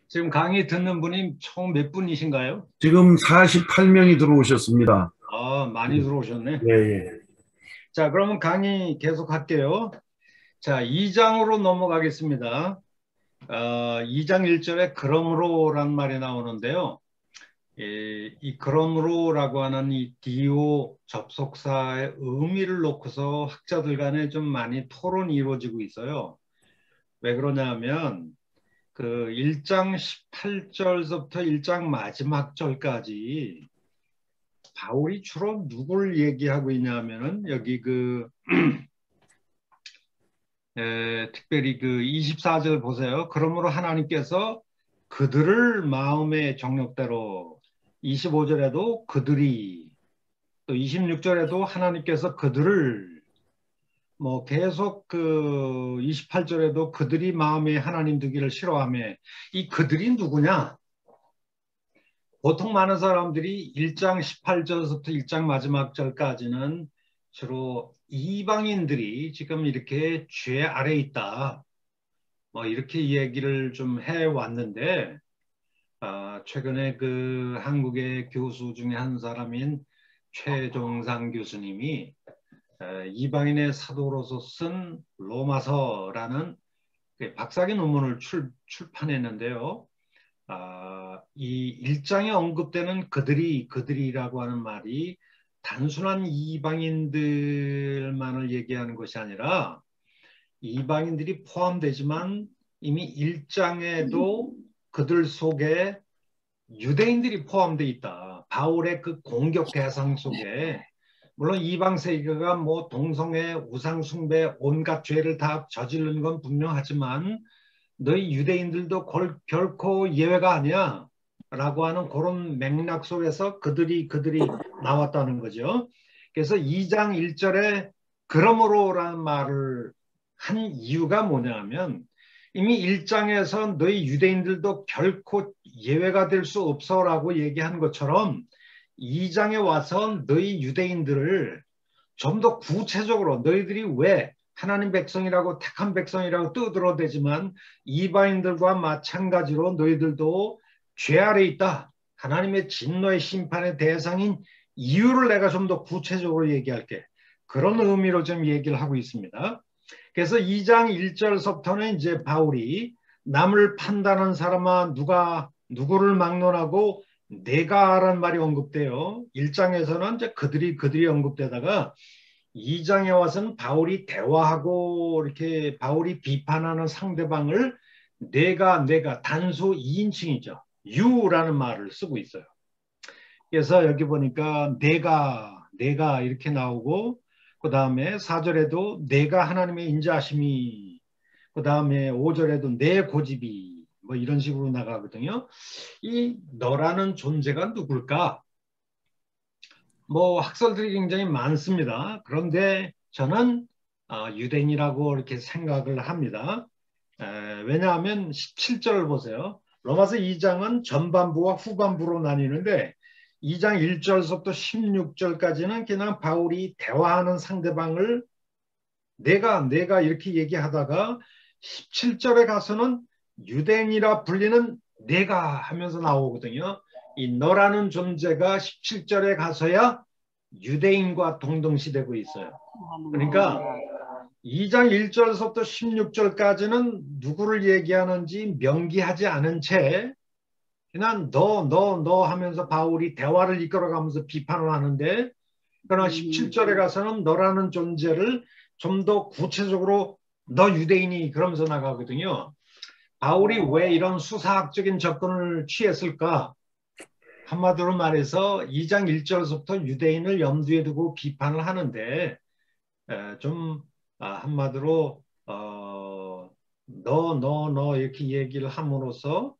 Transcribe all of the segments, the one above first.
지금 강의 듣는 분이 총 몇 분이신가요? 지금 48명이 들어오셨습니다. 아, 많이 들어오셨네. 예, 예. 자, 그러면 강의 계속 할게요. 자, 2장으로 넘어가겠습니다. 2장 1절에 그러므로란 말이 나오는데요. 이 그러므로라고 하는 이 디오 접속사의 의미를 놓고서 학자들 간에 좀 많이 토론이 이루어지고 있어요. 왜 그러냐면 그 1장 18절부터 1장 마지막 절까지 바울이 주로 누굴 얘기하고 있냐면은 여기 특별히 그 24절 보세요. 그러므로 하나님께서 그들을 마음의 정욕대로 25절에도 그들이 또 26절에도 하나님께서 그들을 뭐 계속 그 28절에도 그들이 마음에 하나님 두기를 싫어하며 이 그들이 누구냐? 보통 많은 사람들이 1장 18절부터 1장 마지막 절까지는 주로 이방인들이 지금 이렇게 죄 아래 있다. 뭐 이렇게 얘기를 좀 해왔는데 최근에 그 한국의 교수 중에 한 사람인 최종상 교수님이 이방인의 사도로서 쓴 로마서라는 그 박사학위 논문을 출판했는데요. 이 일장에 언급되는 그들이라고 하는 말이 단순한 이방인들만을 얘기하는 것이 아니라 이방인들이 포함되지만 이미 일장에도 그들 속에 유대인들이 포함되어 있다. 바울의 그 공격 대상 속에 물론 이방 세계가 뭐 동성애, 우상 숭배, 온갖 죄를 다 저지르는 건 분명하지만 너희 유대인들도 결코 예외가 아니야 라고 하는 그런 맥락 속에서 그들이 나왔다는 거죠. 그래서 2장 1절에 그러므로라는 말을 한 이유가 뭐냐면 이미 1장에서 너희 유대인들도 결코 예외가 될 수 없어 라고 얘기한 것처럼 2장에 와서 너희 유대인들을 좀 더 구체적으로 너희들이 왜 하나님 백성이라고 택한 백성이라고 떠들어대지만 이방인들과 마찬가지로 너희들도 죄 아래 있다. 하나님의 진노의 심판의 대상인 이유를 내가 좀 더 구체적으로 얘기할게. 그런 의미로 좀 얘기를 하고 있습니다. 그래서 2장 1절서부터는 이제 바울이 남을 판단하는 사람아 누구를 막론하고 내가라는 말이 언급돼요. 1장에서는 이제 그들이 언급되다가 2장에 와서는 바울이 대화하고 이렇게 바울이 비판하는 상대방을 내가 단수 2인칭이죠. you라는 말을 쓰고 있어요. 그래서 여기 보니까 내가 이렇게 나오고 그 다음에 4절에도 내가 하나님의 인자하심이 그 다음에 5절에도 내 고집이 뭐 이런 식으로 나가거든요. 이 너라는 존재가 누굴까? 뭐 학설들이 굉장히 많습니다. 그런데 저는 유대인이라고 이렇게 생각을 합니다. 왜냐하면 17절을 보세요. 로마서 2장은 전반부와 후반부로 나뉘는데 2장 1절부터 16절까지는 그냥 바울이 대화하는 상대방을 내가 이렇게 얘기하다가 17절에 가서는 유대인이라 불리는 내가 하면서 나오거든요. 이 너라는 존재가 17절에 가서야 유대인과 동등시되고 있어요. 그러니까 2장 1절부터 16절까지는 누구를 얘기하는지 명기하지 않은 채 그냥 너 하면서 바울이 대화를 이끌어가면서 비판을 하는데 그러나 17절에 가서는 너라는 존재를 좀 더 구체적으로 너 유대인이 그러면서 나가거든요. 바울이 왜 이런 수사학적인 접근을 취했을까? 한마디로 말해서 2장 1절부터 유대인을 염두에 두고 비판을 하는데 좀 한마디로 너 이렇게 얘기를 함으로써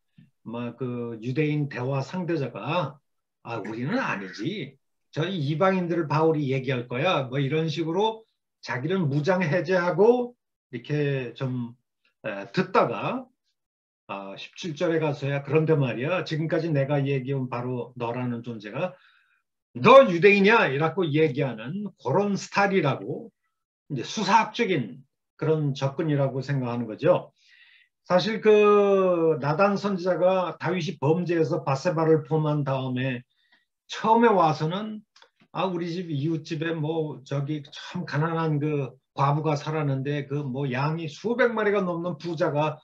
그 유대인 대화 상대자가 우리는 아니지. 저희 이방인들을 바울이 얘기할 거야. 뭐 이런 식으로 자기를 무장해제하고 이렇게 좀 듣다가 17절에 가서야 그런데 말이야. 지금까지 내가 얘기한 바로 너라는 존재가 너 유대인이야 이라고 얘기하는 그런 스타일이라고 이제 수사학적인 그런 접근이라고 생각하는 거죠. 사실 그 나단 선지자가 다윗이 범죄해서 바세바를 범한 다음에 처음에 와서는 우리 집 이웃집에 뭐 저기 참 가난한 그 과부가 살았는데 그 뭐 양이 수백 마리가 넘는 부자가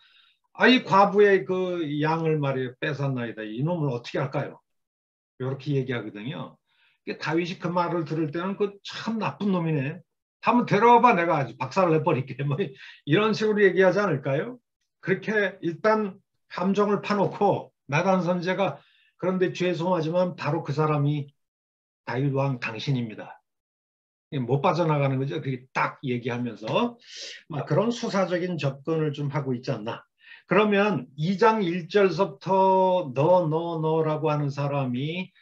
이 과부의 그 양을 말이에요 뺏었나이다. 이놈을 어떻게 할까요? 이렇게 얘기하거든요. 다윗이 그 말을 들을 때는 그 참 나쁜 놈이네. 한번 데려와봐 내가 아주 박살을 내버릴게. 뭐 이런 식으로 얘기하지 않을까요? 그렇게 일단 함정을 파놓고 나단 선지자가 그런데 죄송하지만 바로 그 사람이 다윗 왕 당신입니다. 못 빠져나가는 거죠. 그게 딱 얘기하면서 막 그런 수사적인 접근을 좀 하고 있지 않나. 그러면 2장 1절서부터 너라고 하는 사람이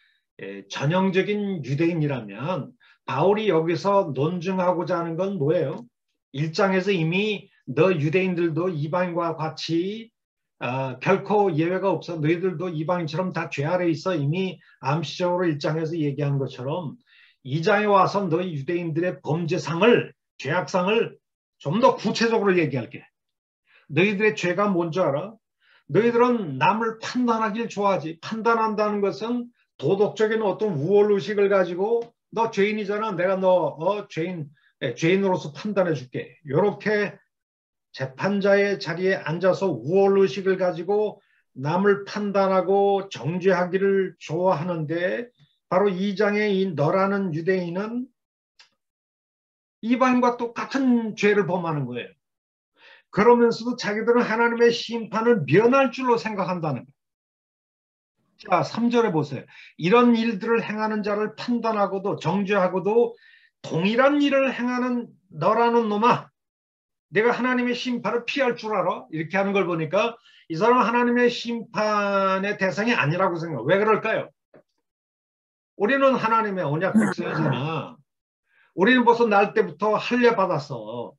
전형적인 유대인이라면 바울이 여기서 논증하고자 하는 건 뭐예요? 1장에서 이미 너 유대인들도 이방인과 같이 결코 예외가 없어. 너희들도 이방인처럼 다 죄 아래 있어. 이미 암시적으로 1장에서 얘기한 것처럼 2장에 와서 너희 유대인들의 범죄상을 죄악상을 좀 더 구체적으로 얘기할게. 너희들의 죄가 뭔지 알아? 너희들은 남을 판단하길 좋아하지. 판단한다는 것은 도덕적인 어떤 우월의식을 가지고 너 죄인이잖아. 내가 너 죄인으로서 판단해 줄게. 이렇게 재판자의 자리에 앉아서 우월의식을 가지고 남을 판단하고 정죄하기를 좋아하는데 바로 2장의 이 너라는 유대인은 이방인과 똑같은 죄를 범하는 거예요. 그러면서도 자기들은 하나님의 심판을 면할 줄로 생각한다는 거예요. 자, 3절에 보세요. 이런 일들을 행하는 자를 판단하고도 정죄하고도 동일한 일을 행하는 너라는 놈아, 내가 하나님의 심판을 피할 줄 알아? 이렇게 하는 걸 보니까 이 사람은 하나님의 심판의 대상이 아니라고 생각해요. 왜 그럴까요? 우리는 하나님의 언약 백성이잖아. 우리는 벌써 날 때부터 할례 받았어.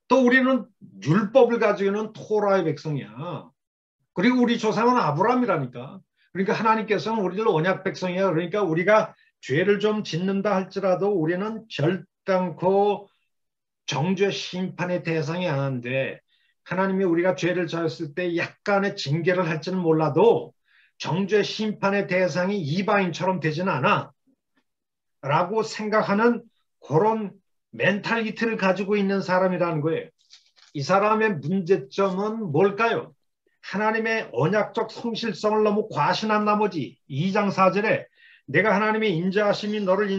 또 우리는 율법을 가지고 있는 토라의 백성이야. 그리고 우리 조상은 아브라함이라니까. 그러니까 하나님께서는 우리를 언약 백성이야. 그러니까 우리가 죄를 좀 짓는다 할지라도 우리는 결단코 정죄 심판의 대상이 아닌데 하나님이 우리가 죄를 저었을 때 약간의 징계를 할지는 몰라도 정죄 심판의 대상이 이방인처럼 되지는 않아 라고 생각하는 그런 멘탈리티를 가지고 있는 사람이라는 거예요. 이 사람의 문제점은 뭘까요? 하나님의 언약적 성실성을 너무 과신한 나머지 2장 4절에 내가 하나님의 인자하심이 너를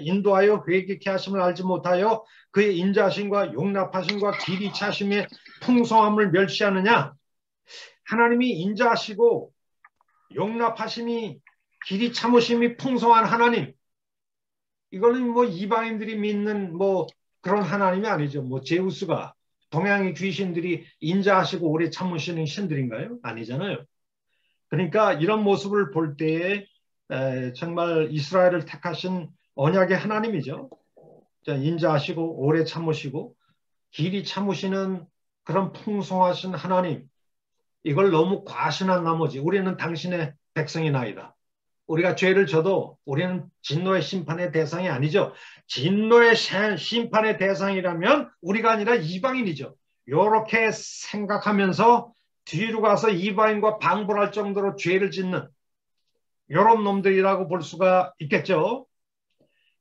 인도하여 회개케 하심을 알지 못하여 그의 인자하심과 용납하심과 길이 차심의 풍성함을 멸시하느냐. 하나님이 인자하시고 용납하심이 길이 참으심이 풍성한 하나님, 이거는 뭐 이방인들이 믿는 뭐 그런 하나님이 아니죠. 뭐 제우스가 동양의 귀신들이 인자하시고 오래 참으시는 신들인가요? 아니잖아요. 그러니까 이런 모습을 볼 때에 정말 이스라엘을 택하신 언약의 하나님이죠. 인자하시고 오래 참으시고 길이 참으시는 그런 풍성하신 하나님, 이걸 너무 과신한 나머지 우리는 당신의 백성이나이다. 우리가 죄를 져도 우리는 진노의 심판의 대상이 아니죠. 진노의 심판의 대상이라면 우리가 아니라 이방인이죠. 이렇게 생각하면서 뒤로 가서 이방인과 방불할 정도로 죄를 짓는 이런 놈들이라고 볼 수가 있겠죠.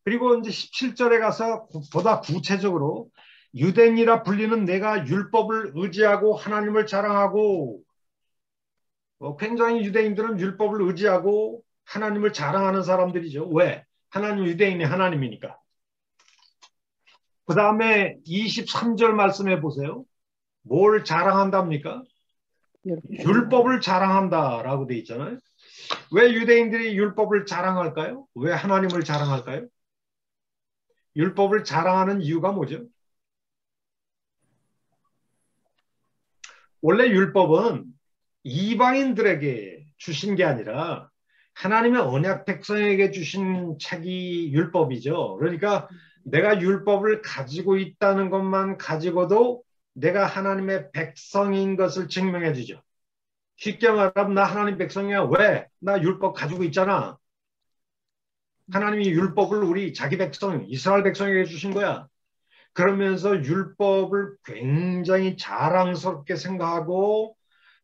그리고 이제 17절에 가서 보다 구체적으로 유대인이라 불리는 내가 율법을 의지하고 하나님을 자랑하고, 굉장히 유대인들은 율법을 의지하고 하나님을 자랑하는 사람들이죠. 왜? 하나님, 유대인이 하나님이니까. 그 다음에 23절 말씀해 보세요. 뭘 자랑한답니까? 율법을 자랑한다라고 돼 있잖아요. 왜 유대인들이 율법을 자랑할까요? 왜 하나님을 자랑할까요? 율법을 자랑하는 이유가 뭐죠? 원래 율법은 이방인들에게 주신 게 아니라 하나님의 언약 백성에게 주신 책이 율법이죠. 그러니까 내가 율법을 가지고 있다는 것만 가지고도 내가 하나님의 백성인 것을 증명해 주죠. 쉽게 말하면 나 하나님 백성이야. 왜? 나 율법 가지고 있잖아. 하나님이 율법을 우리 자기 백성, 이스라엘 백성에게 주신 거야. 그러면서 율법을 굉장히 자랑스럽게 생각하고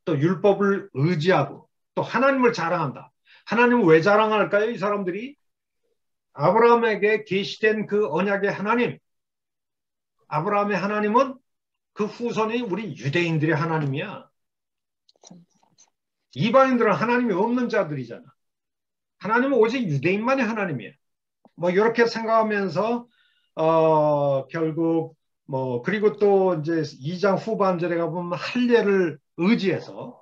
또 율법을 의지하고 또 하나님을 자랑한다. 하나님을 왜 자랑할까요? 이 사람들이 아브라함에게 계시된 그 언약의 하나님, 아브라함의 하나님은 그 후손이 우리 유대인들의 하나님이야. 이방인들은 하나님이 없는 자들이잖아. 하나님은 오직 유대인만의 하나님이야. 뭐 이렇게 생각하면서 결국 뭐 그리고 또 이제 2장 후반절에 가보면 할례를 의지해서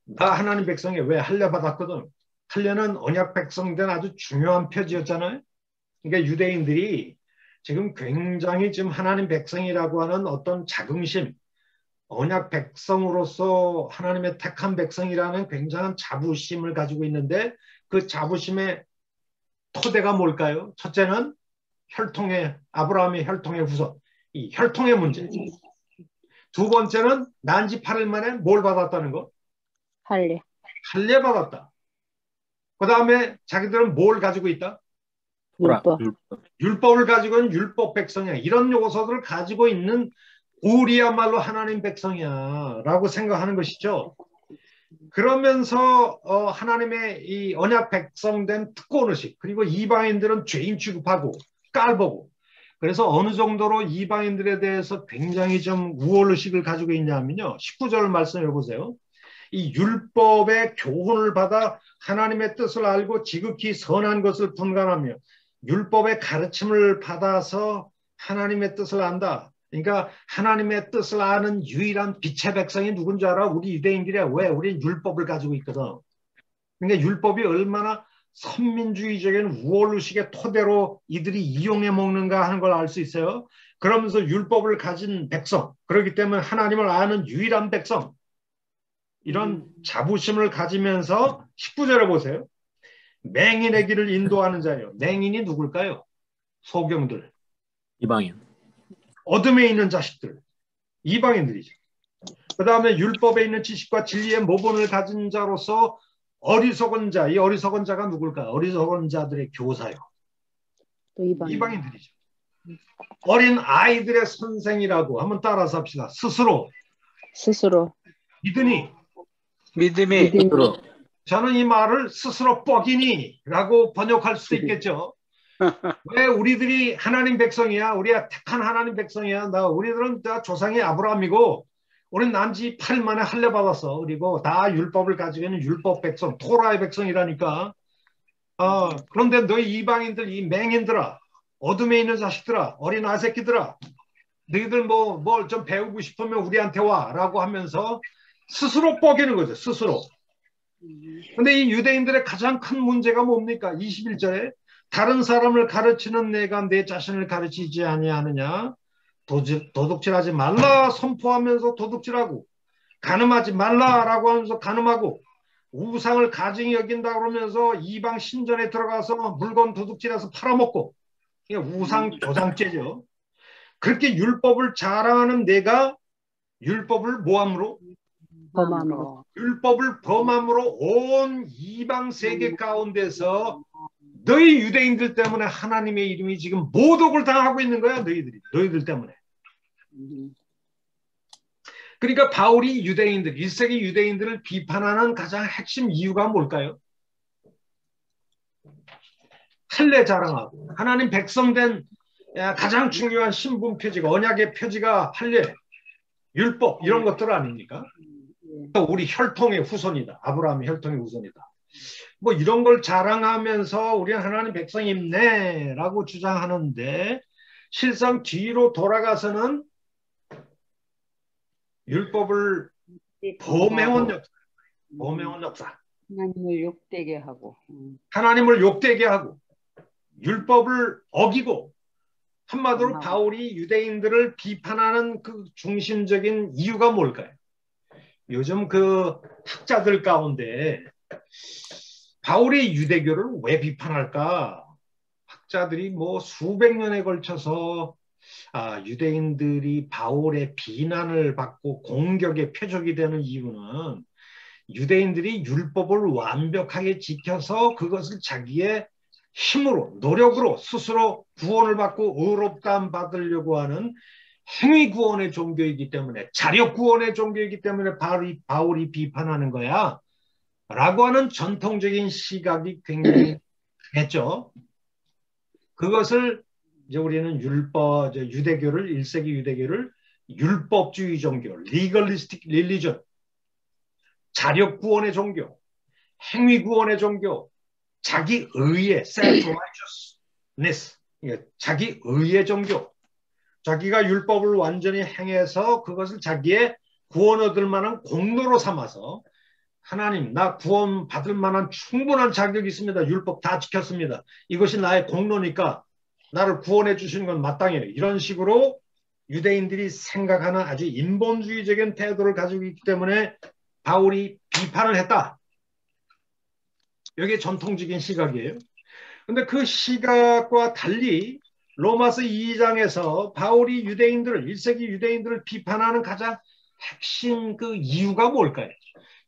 나 하나님 백성이 왜 할례 받았거든. 할례는 언약 백성된 아주 중요한 표지였잖아요. 그러니까 유대인들이 지금 굉장히 지금 하나님 백성이라고 하는 어떤 자긍심, 언약 백성으로서 하나님의 택한 백성이라는 굉장한 자부심을 가지고 있는데 그 자부심의 토대가 뭘까요? 첫째는 혈통의 아브라함의 혈통의 후손, 이 혈통의 문제. 두 번째는 난지 8일 만에 뭘 받았다는 거? 할례. 할례 받았다. 그 다음에 자기들은 뭘 가지고 있다? 율법. 율법을 가지고 있는 율법 백성이야. 이런 요소들을 가지고 있는 우리야말로 하나님 백성이야 라고 생각하는 것이죠. 그러면서 하나님의 이 언약 백성된 특권의식, 그리고 이방인들은 죄인 취급하고 깔보고, 그래서 어느 정도로 이방인들에 대해서 굉장히 좀 우월의식을 가지고 있냐면요, 19절 말씀해 보세요. 이 율법의 교훈을 받아 하나님의 뜻을 알고 지극히 선한 것을 분간하며 율법의 가르침을 받아서 하나님의 뜻을 안다. 그러니까 하나님의 뜻을 아는 유일한 빛의 백성이 누군지 알아? 우리 유대인들이야. 왜? 우리는 율법을 가지고 있거든. 그러니까 율법이 얼마나 선민주의적인 우월의식의 토대로 이들이 이용해 먹는가 하는 걸 알 수 있어요. 그러면서 율법을 가진 백성, 그렇기 때문에 하나님을 아는 유일한 백성, 이런 자부심을 가지면서 19절에 보세요. 맹인의 길을 인도하는 자예요. 맹인이 누굴까요? 소경들. 이방인. 어둠에 있는 자식들. 이방인들이죠. 그 다음에 율법에 있는 지식과 진리의 모본을 가진 자로서 어리석은 자. 이 어리석은 자가 누굴까? 어리석은 자들의 교사요. 또 이방인. 이방인들이죠. 어린 아이들의 선생이라고 한번 따라서 합시다. 스스로 믿으니. 믿음이 스스로. 저는 이 말을 스스로 뻑이니 라고 번역할 수도 있겠죠. 왜 우리들이 하나님 백성이야. 우리가 택한 하나님 백성이야. 우리들은 다 조상이 아브라함이고 우리는 난지 8일 만에 할례 받았어. 그리고 다 율법을 가지고 있는 율법 백성, 토라의 백성이라니까. 그런데 너희 이방인들, 이 맹인들아, 어둠에 있는 자식들아, 어린 아새끼들아, 너희들 뭘 좀 배우고 싶으면 우리한테 와 라고 하면서 스스로 뻐기는 거죠. 스스로. 근데 이 유대인들의 가장 큰 문제가 뭡니까? 21절에 다른 사람을 가르치는 내가 내 자신을 가르치지 아니하느냐? 도둑질하지 말라 선포하면서 도둑질하고, 간음하지 말라라고 하면서 간음하고, 우상을 가증히 여긴다 그러면서 이방 신전에 들어가서 물건 도둑질해서 팔아먹고, 이게 우상 조장죄죠. 그렇게 율법을 자랑하는 내가 율법을 모함으로, 범함으로. 율법을 범함으로 온 이방 세계 가운데서 너희 유대인들 때문에 하나님의 이름이 지금 모독을 당하고 있는 거야. 너희들 때문에. 그러니까 바울이 유대인들, 1세기 유대인들을 비판하는 가장 핵심 이유가 뭘까요? 할례 자랑하고 하나님 백성된 가장 중요한 신분 표지가, 언약의 표지가 할례, 율법 이런 것들 아닙니까? 우리 혈통의 후손이다. 아브라함의 혈통의 후손이다. 뭐 이런 걸 자랑하면서 우리는 하나님 백성이네 라고 주장하는데, 실상 뒤로 돌아가서는 율법을 범해온 역사. 하나님을 욕되게 하고. 하나님을 욕되게 하고 율법을 어기고, 한마디로 바울이 유대인들을 비판하는 그 중심적인 이유가 뭘까요? 요즘 그 학자들 가운데 바울이 유대교를 왜 비판할까? 학자들이 뭐 수백 년에 걸쳐서 유대인들이 바울의 비난을 받고 공격의 표적이 되는 이유는 유대인들이 율법을 완벽하게 지켜서 그것을 자기의 힘으로, 노력으로 스스로 구원을 받고 의롭다함 받으려고 하는 행위 구원의 종교이기 때문에, 자력 구원의 종교이기 때문에 바울이 비판하는 거야 라고 하는 전통적인 시각이 굉장히 강했죠. 그것을 이제 우리는 유대교를 1세기 유대교를 율법주의 종교, legalistic religion, 자력 구원의 종교, 행위 구원의 종교, 자기 의의 self-righteousness, 자기 의의 종교, 자기가 율법을 완전히 행해서 그것을 자기의 구원 얻을 만한 공로로 삼아서 하나님, 나 구원 받을 만한 충분한 자격이 있습니다. 율법 다 지켰습니다. 이것이 나의 공로니까 나를 구원해 주시는 건 마땅해요. 이런 식으로 유대인들이 생각하는 아주 인본주의적인 태도를 가지고 있기 때문에 바울이 비판을 했다. 이게 전통적인 시각이에요. 근데 그 시각과 달리 로마서 2장에서 바울이 1세기 유대인들을 비판하는 가장 핵심 그 이유가 뭘까요?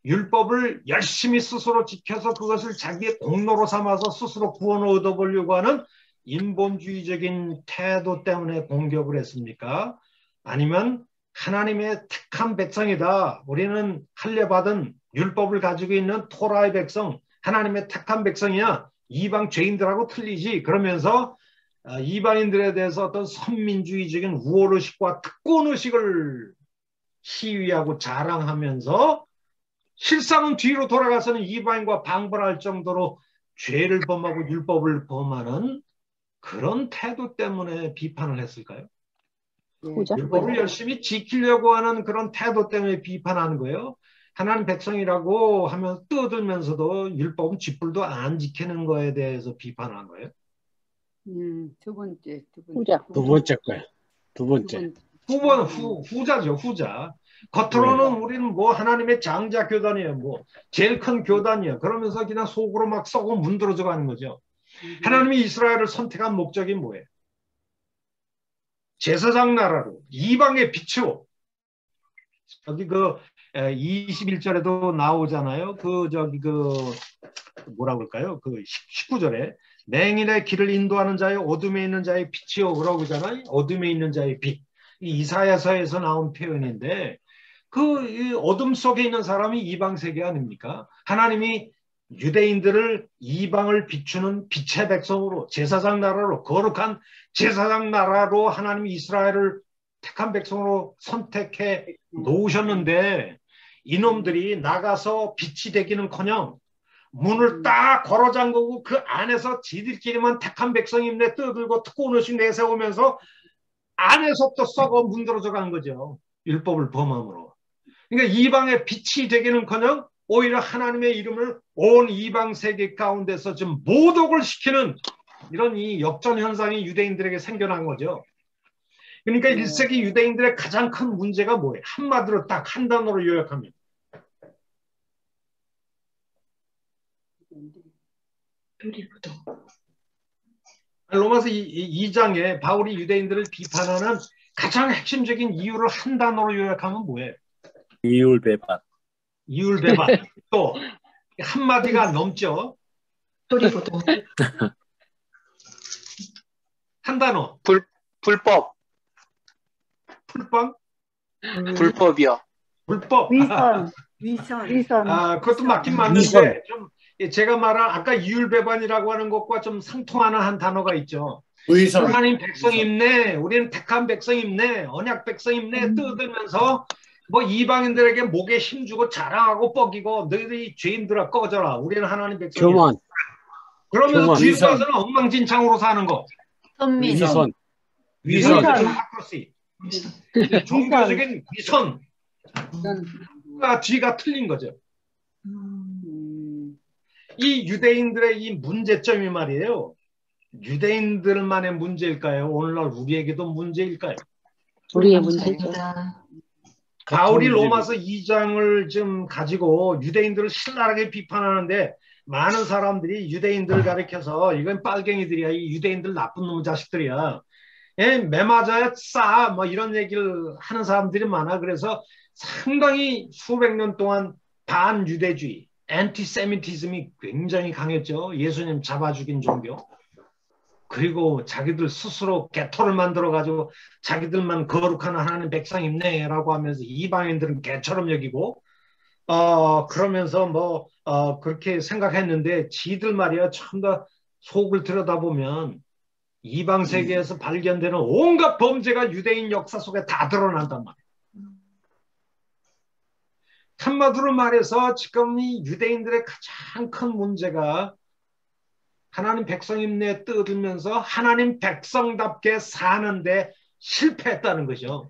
율법을 열심히 스스로 지켜서 그것을 자기의 공로로 삼아서 스스로 구원을 얻어보려고 하는 인본주의적인 태도 때문에 공격을 했습니까? 아니면 하나님의 택한 백성이다. 우리는 할례받은 율법을 가지고 있는 토라의 백성, 하나님의 택한 백성이야. 이방 죄인들하고 틀리지. 그러면서 이방인들에 대해서 어떤 선민주의적인 우월의식과 특권의식을 시위하고 자랑하면서 실상은 뒤로 돌아가서는 이방인과 방불할 정도로 죄를 범하고 율법을 범하는 그런 태도 때문에 비판을 했을까요? 율법을 열심히 지키려고 하는 그런 태도 때문에 비판하는 거예요. 하나님 백성이라고 하면 떠들면서도 율법은 쥐뿔도 안 지키는 거에 대해서 비판한 거예요. 두 번째. 두 번째 거야. 두 번째. 후자죠, 후자. 겉으로는 우리는 뭐 하나님의 장자 교단이에요, 뭐 제일 큰 교단이에요. 그러면서 그냥 속으로 막 썩어 문드러져 가는 거죠. 하나님이 이스라엘을 선택한 목적이 뭐예요? 제사장 나라로 이방의 빛으로. 여기 그 21절에도 나오잖아요. 뭐라 그럴까요? 그 19절에 맹인의 길을 인도하는 자의 어둠에 있는 자의 빛이요 그러고 그러잖아요. 어둠에 있는 자의 빛. 이사야서에서 나온 표현인데 그 어둠 속에 있는 사람이 이방 세계 아닙니까? 하나님이 유대인들을 이방을 비추는 빛의 백성으로 제사장 나라로 거룩한 제사장 나라로 하나님이 이스라엘을 택한 백성으로 선택해 놓으셨는데 이놈들이 나가서 빛이 되기는커녕 문을 딱 걸어 잠그고 그 안에서 지들끼리만 택한 백성임내 떠들고 특권의식 내세우면서 안에서부터 썩어 문드러져 간 거죠. 율법을 범함으로. 그러니까 이방의 빛이 되기는커녕 오히려 하나님의 이름을 온 이방 세계 가운데서 좀 모독을 시키는 이런 이 역전 현상이 유대인들에게 생겨난 거죠. 그러니까 1세기 유대인들의 가장 큰 문제가 뭐예요? 한마디로 딱 한 단어로 요약하면 로마서 2장에 바울이 유대인들을 비판하는 가장 핵심적인 이유를 한 단어로 요약하면 뭐예요? 이율배반. 이율배반. 또 한마디가 넘죠. 한 단어. 불법. 풀법? 불법이요. 불법. 위선. 그것도 맞긴 맞는데 좀 제가 말한 아까 이율배반이라고 하는 것과 좀 상통하는 한 단어가 있죠. 의선. 하나님 백성임네, 우리는 택한 백성임네, 언약 백성임네 떠들면서 뭐 이방인들에게 목에 힘주고 자랑하고 뻐기고 너희들이 죄인들아 꺼져라. 우리는 하나님 백성이야. 교만. 그러면서 교만. 뒤에 가서는 엉망진창으로 사는 거. 위선. 위선이 종교적인 위선과 뒤가 틀린 거죠. 이 유대인들의 이 문제점이 말이에요. 유대인들만의 문제일까요? 오늘날 우리에게도 문제일까요? 우리의 문제죠. 바울이 로마서 2장을 좀 가지고 유대인들을 신랄하게 비판하는데 많은 사람들이 유대인들을 가리켜서 이건 빨갱이들이야. 이 유대인들 나쁜 놈 자식들이야. 매 맞아야 싸. 뭐 이런 얘기를 하는 사람들이 많아. 그래서 상당히 수백 년 동안 반유대주의, 엔티세미티즘이 굉장히 강했죠. 예수님 잡아 죽인 종교. 그리고 자기들 스스로 개토를 만들어가지고 자기들만 거룩한 하나님 백성입네라고 하면서 이방인들은 개처럼 여기고 그러면서 그렇게 생각했는데 지들 말이야 참 더 속을 들여다보면 이방 세계에서 발견되는 온갖 범죄가 유대인 역사 속에 다 드러난단 말이야. 한마디로 말해서 지금 이 유대인들의 가장 큰 문제가 하나님 백성임내 떠들면서 하나님 백성답게 사는데 실패했다는 거죠.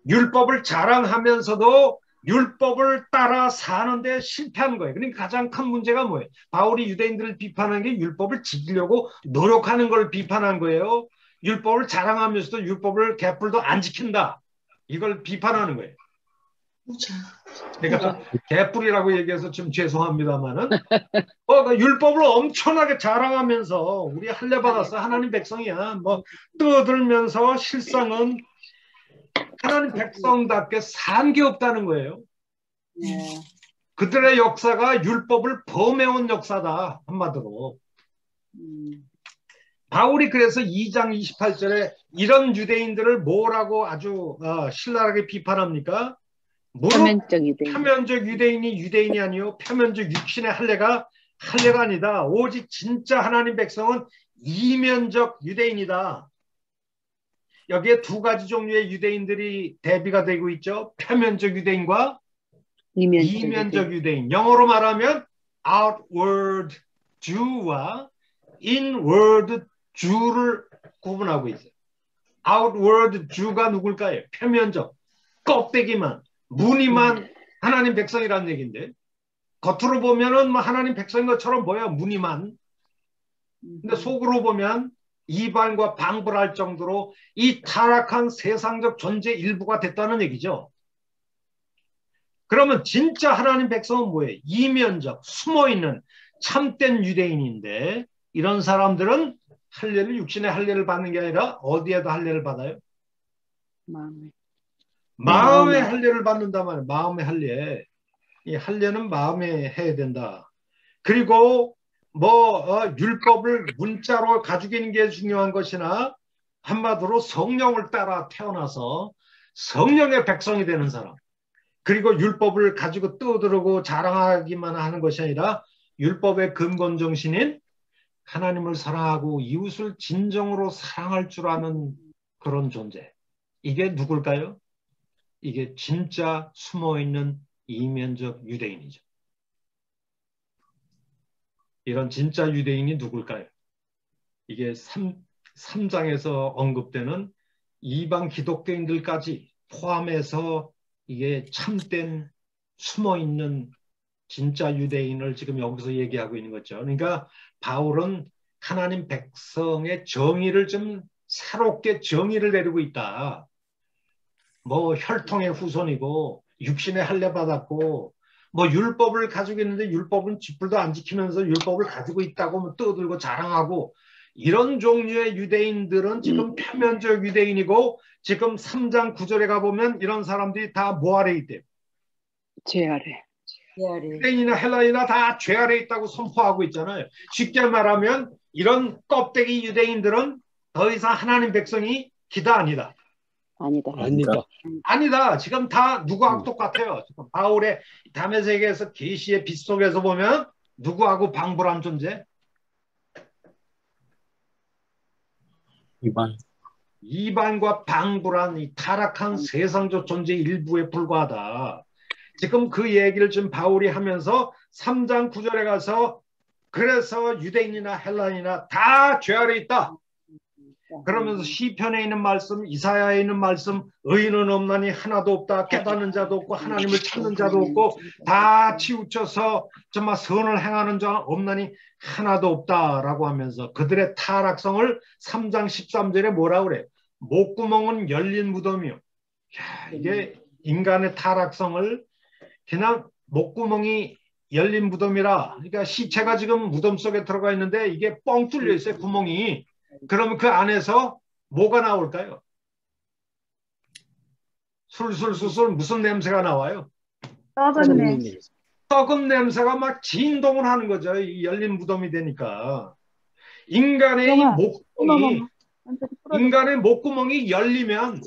율법을 자랑하면서도 율법을 따라 사는데 실패하는 거예요. 그러니까 가장 큰 문제가 뭐예요? 바울이 유대인들을 비판한 게 율법을 지키려고 노력하는 걸 비판한 거예요. 율법을 자랑하면서도 율법을 개뿔도 안 지킨다. 이걸 비판하는 거예요. 그러니까 개뿔이라고 얘기해서 좀 죄송합니다만은 율법을 엄청나게 자랑하면서 우리 할례 받았어 하나님 백성이야 떠들면서 실상은 하나님 백성답게 산 게 없다는 거예요. 그들의 역사가 율법을 범해온 역사다 한마디로. 바울이 그래서 2장 28절에 이런 유대인들을 뭐라고 아주 신랄하게 비판합니까? 표면적 유대인이 유대인이 아니요 표면적 육신의 할례가 아니다. 오직 진짜 하나님 백성은 이면적 유대인이다. 여기에 두 가지 종류의 유대인들이 대비가 되고 있죠. 표면적 유대인과 이면적 유대인. 영어로 말하면 outward Jew와 inward Jew를 구분하고 있어요. outward Jew가 누굴까요? 표면적, 껍데기만, 무늬만 하나님 백성이라는 얘기인데 겉으로 보면은 하나님 백성인 것처럼 보여 무늬만. 근데 속으로 보면 이방과 방불할 정도로 이 타락한 세상적 존재 일부가 됐다는 얘기죠. 그러면 진짜 하나님 백성은 뭐예요? 이면적, 숨어있는 참된 유대인인데 이런 사람들은 할례를 육신의 할례를 받는 게 아니라 어디에도 할례를 받아요? 마음의 할례를 받는다 말이에요. 마음의 할례. 이 할례는 마음에 해야 된다. 그리고 율법을 문자로 가지고 있는 게 중요한 것이나 한마디로 성령을 따라 태어나서 성령의 백성이 되는 사람. 그리고 율법을 가지고 떠들고 자랑하기만 하는 것이 아니라 율법의 근본 정신인 하나님을 사랑하고 이웃을 진정으로 사랑할 줄 아는 그런 존재. 이게 누굴까요? 이게 진짜 숨어있는 이면적 유대인이죠. 이런 진짜 유대인이 누굴까요? 이게 3장에서 언급되는 이방 기독교인들까지 포함해서 이게 참된 숨어있는 진짜 유대인을 지금 여기서 얘기하고 있는 거죠. 그러니까 바울은 하나님 백성의 정의를 좀 새롭게 정의를 내리고 있다. 혈통의 후손이고 육신의 할례 받았고 율법을 가지고 있는데 율법은 쥐뿔도 안 지키면서 율법을 가지고 있다고 떠들고 자랑하고 이런 종류의 유대인들은 지금 표면적 유대인이고 지금 3장 9절에 가보면 이런 사람들이 다 뭐 아래 있대요? 죄 아래. 유대인이나 헬라인이나 다 죄 아래 있다고 선포하고 있잖아요. 쉽게 말하면 이런 껍데기 유대인들은 더 이상 하나님 백성이 기다 아니다. 아니다. 지금 다 누구하고 똑같아요. 지금 바울의 다메섹에서 계시의 빛 속에서 보면 누구하고 방불한 존재? 이방과 방불한 이 타락한 세상적 존재 일부에 불과하다. 지금 그 얘기를 좀 바울이 하면서 3장 9절에 가서 그래서 유대인이나 헬라인이나 다 죄 아래 있다. 그러면서 시편에 있는 말씀, 이사야에 있는 말씀, 의인은 없나니 하나도 없다. 깨닫는 자도 없고 하나님을 찾는 자도 없고 다 치우쳐서 정말 선을 행하는 자 없나니 하나도 없다라고 하면서 그들의 타락성을 3장 13절에 뭐라 그래? 목구멍은 열린 무덤이요. 이게 인간의 타락성을 그냥 목구멍이 열린 무덤이라. 그러니까 시체가 지금 무덤 속에 들어가 있는데 이게 뻥 뚫려 있어요. 구멍이. 그러면 그 안에서 뭐가 나올까요? 술술술술 무슨 냄새가 나와요? 썩은 냄새. 썩은 냄새가 막 진동을 하는 거죠. 이 열린 무덤이 되니까. 인간의 이 어머, 목구멍이 어머, 완전히 부러져. 인간의 목구멍이 열리면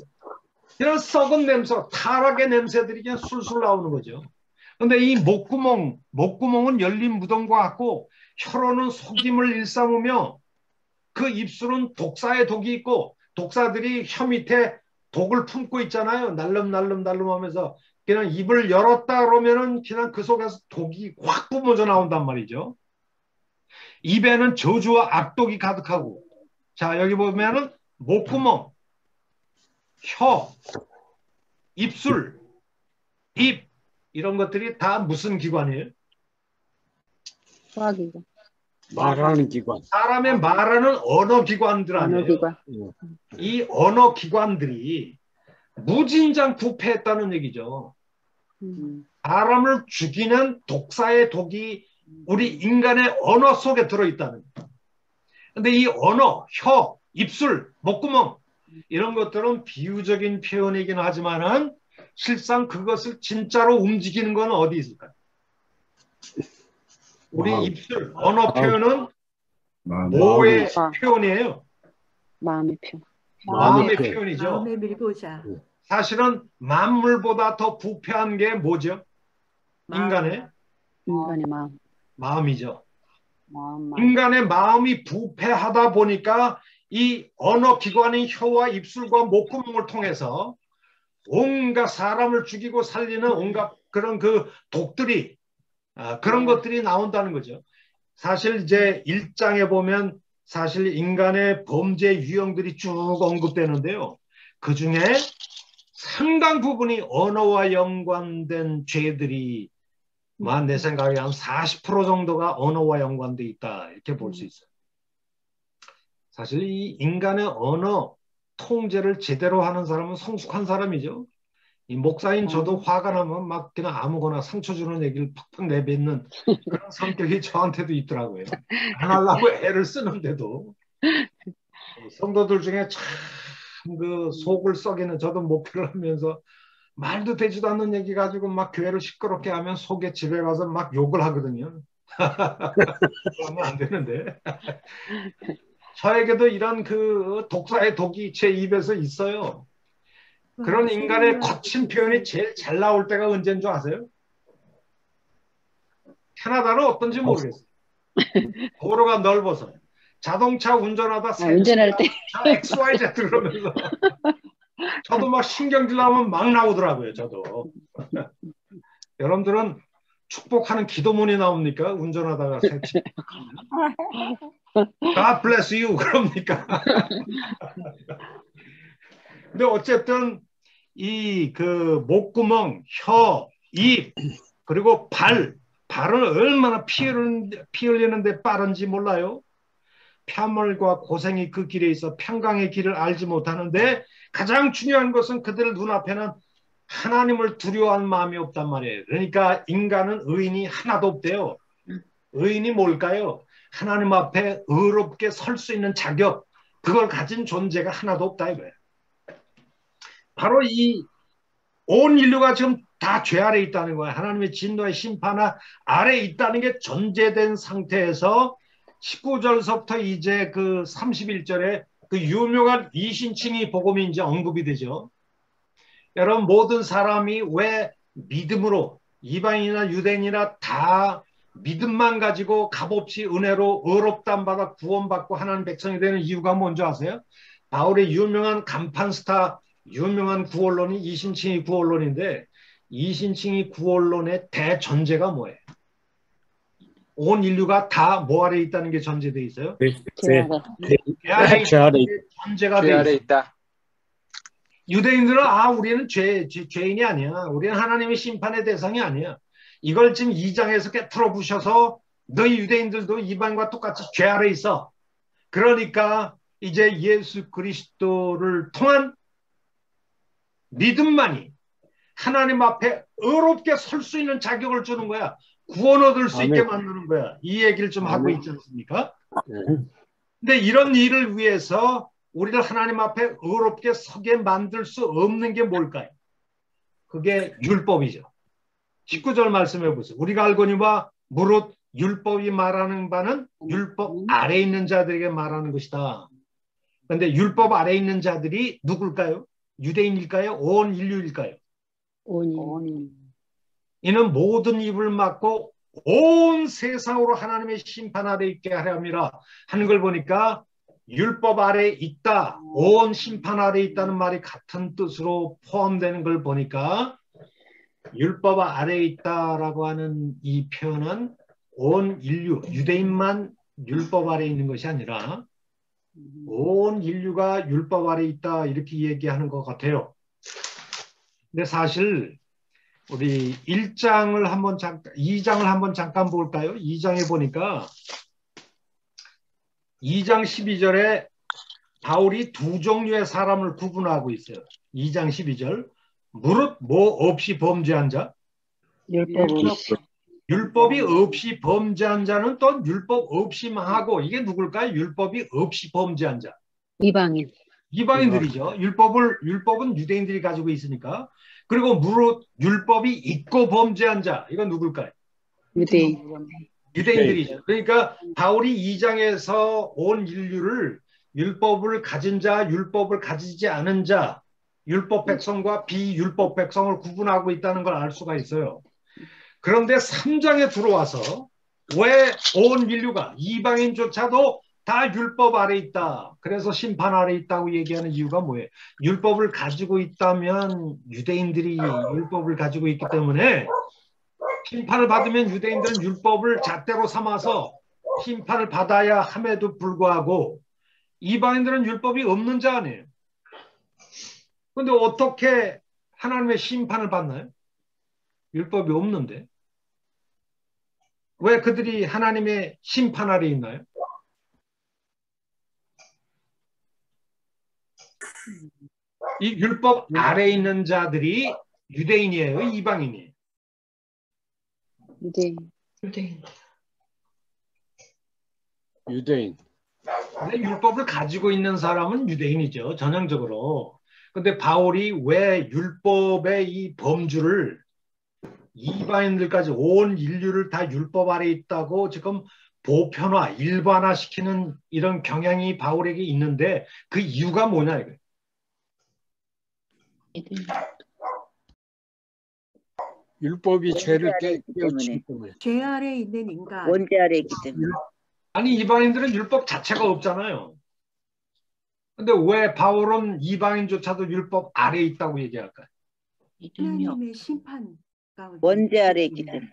그런 썩은 냄새, 타락의 냄새들이 그냥 술술 나오는 거죠. 근데 이 목구멍은 열린 무덤과 같고 혀로는 속임을 일삼으며 그 입술은 독사의 독이 있고 독사들이 혀 밑에 독을 품고 있잖아요. 날름날름 하면서 그냥 입을 열었다 그러면은 그냥 그 속에서 독이 확 뿜어져 나온단 말이죠. 입에는 저주와 악독이 가득하고 자 여기 보면은 목구멍, 혀, 입술, 입 이런 것들이 다 무슨 기관이에요? 소화기관. 말하는 기관. 사람의 말하는 언어 기관들 아니에요. 언어기관. 이 언어 기관들이 무진장 부패했다는 얘기죠. 사람을 죽이는 독사의 독이 우리 인간의 언어 속에 들어있다는 거예요. 근데 이 언어, 혀, 입술, 목구멍 이런 것들은 비유적인 표현이긴 하지만은 실상 그것을 진짜로 움직이는 건 어디 있을까요? 우리 입술, 언어 표현은 뭐의 표현이에요? 마음의 표현. 마음의 표현이죠. 마음의 밀고자. 사실은 만물보다 더 부패한 게 뭐죠? 인간의 마음. 마음이죠. 마음. 인간의 마음이 부패하다 보니까 이 언어 기관인 혀와 입술과 목구멍을 통해서 온갖 사람을 죽이고 살리는 온갖 그런 그 독들이 그런 것들이 나온다는 거죠. 사실 이제 1장에 보면 사실 인간의 범죄 유형들이 쭉 언급되는데요. 그 중에 상당 부분이 언어와 연관된 죄들이 내 생각에 한 40% 정도가 언어와 연관돼 있다 이렇게 볼 수 있어요. 사실 이 인간의 언어 통제를 제대로 하는 사람은 성숙한 사람이죠. 이 목사인 저도 화가 나면 막 그냥 아무거나 상처 주는 얘기를 팍팍 내뱉는 그런 성격이 저한테도 있더라고요. 안 하려고 애를 쓰는데도 성도들 중에 참 그 속을 썩이는 저도 목회를 하면서 말도 되지도 않는 얘기 가지고 막 교회를 시끄럽게 하면 속에 집에 가서 막 욕을 하거든요. 그러면 안 되는데. 저에게도 이런 그 독사의 독이 제 입에서 있어요. 그런 인간의 거친 표현이 제일 잘 나올 때가 언제인 줄 아세요? 캐나다는 어떤지 모르겠어요. 도로가 넓어서 자동차 운전하다 운전할 때 XYZ 그러면서 저도 막 신경질 나면 막 나오더라고요. 저도. 여러분들은 축복하는 기도문이 나옵니까? 운전하다가 새치. God bless you 그럽니까? 근데 어쨌든 이 그 목구멍, 혀, 입 그리고 발은 얼마나 피 흘리는데 빠른지 몰라요. 폐물과 고생이 그 길에 있어 평강의 길을 알지 못하는데 가장 중요한 것은 그들 눈앞에는 하나님을 두려워하는 마음이 없단 말이에요. 그러니까 인간은 의인이 하나도 없대요. 의인이 뭘까요? 하나님 앞에 의롭게 설 수 있는 자격, 그걸 가진 존재가 하나도 없다 이거예요. 바로 이 온 인류가 지금 다 죄 아래 있다는 거예요. 하나님의 진노의 심판 아래 있다는 게 전제된 상태에서 19절서부터 이제 그 31절에 그 유명한 이신칭의 복음이 이제 언급이 되죠. 여러분 모든 사람이 왜 믿음으로 이방인이나 유대인이나 다 믿음만 가지고 값없이 은혜로 의롭다함 받아 구원받고 하나님 백성이 되는 이유가 뭔지 아세요? 바울의 유명한 간판 스타 유명한 구원론이 이신칭의 구원론인데 이신칭의 구원론의 대전제가 뭐예요? 온 인류가 다 뭐 아래 있다는 게 전제되어 있어요? 죄 아래 전제가 죄 아래 있다. 유대인들은 우리는 죄인이 아니야. 우리는 하나님의 심판의 대상이 아니야. 이걸 지금 2장에서 깨트려 부셔서 너희 유대인들도 이방과 똑같이 죄 아래 있어. 그러니까 이제 예수 그리스도를 통한 믿음만이 하나님 앞에 의롭게 설 수 있는 자격을 주는 거야. 구원 얻을 수 있게 만드는 거야. 이 얘기를 좀 하고 있지 않습니까? 근데 이런 일을 위해서 우리를 하나님 앞에 의롭게 서게 만들 수 없는 게 뭘까요? 그게 율법이죠. 19절 말씀해 보세요. 우리가 알거니와 무릇 율법이 말하는 바는 율법 아래에 있는 자들에게 말하는 것이다. 그런데 율법 아래에 있는 자들이 누굴까요? 유대인일까요? 온 인류일까요? 온 이는 모든 입을 막고 온 세상으로 하나님의 심판 아래 있게 하려 함이라 하는 걸 보니까 율법 아래 있다, 온 심판 아래 있다는 말이 같은 뜻으로 포함되는 걸 보니까 율법 아래 있다라고 하는 이 표현은 온 인류, 유대인만 율법 아래 있는 것이 아니라 온 인류가 율법 아래 있다 이렇게 얘기하는 것 같아요. 근데 사실 우리 1장을 한번 2장을 한번 잠깐 볼까요? 2장에 보니까 2장 12절에 바울이 두 종류의 사람을 구분하고 있어요. 2장 12절. 무릇 뭐 없이 범죄한 자? 율법이 없이 범죄한 자는 또 율법 없이 망하고 이게 누굴까요? 율법이 없이 범죄한 자. 이방인. 이방인들이죠. 율법은 유대인들이 가지고 있으니까. 그리고 무릇 율법이 있고 범죄한 자. 이건 누굴까요? 유대인. 유대인들이죠. 그러니까 바울이 2장에서 온 인류를 율법을 가진 자, 율법을 가지지 않은 자, 율법 백성과 비율법 백성을 구분하고 있다는 걸 알 수가 있어요. 그런데 3장에 들어와서 왜 온 인류가 이방인조차도 다 율법 아래 있다. 그래서 심판 아래 있다고 얘기하는 이유가 뭐예요? 율법을 가지고 있다면 유대인들이 율법을 가지고 있기 때문에 심판을 받으면 유대인들은 율법을 잣대로 삼아서 심판을 받아야 함에도 불구하고 이방인들은 율법이 없는 자 아니에요. 그런데 어떻게 하나님의 심판을 받나요? 율법이 없는데. 왜 그들이 하나님의 심판 아래 있나요? 이 율법 아래 있는 자들이 유대인이에요? 이방인이에요? 유대인. 근데 율법을 가지고 있는 사람은 유대인이죠. 전형적으로. 근데 바울이 왜 율법의 이 범주를 이방인들까지 온 인류를 다 율법 아래 있다고 지금 보편화, 일반화시키는 이런 경향이 바울에게 있는데 그 이유가 뭐냐 이거예요. 율법이 죄를 깨우치기 때문에. 죄 아래 있는 인간. 원죄 아래 있기 때문에. 아니 이방인들은 율법 자체가 없잖아요. 근데 왜 바울은 이방인조차도 율법 아래에 있다고 얘기할까요? 하나님의 심판 가운데. 원죄 아래 있기 때문에.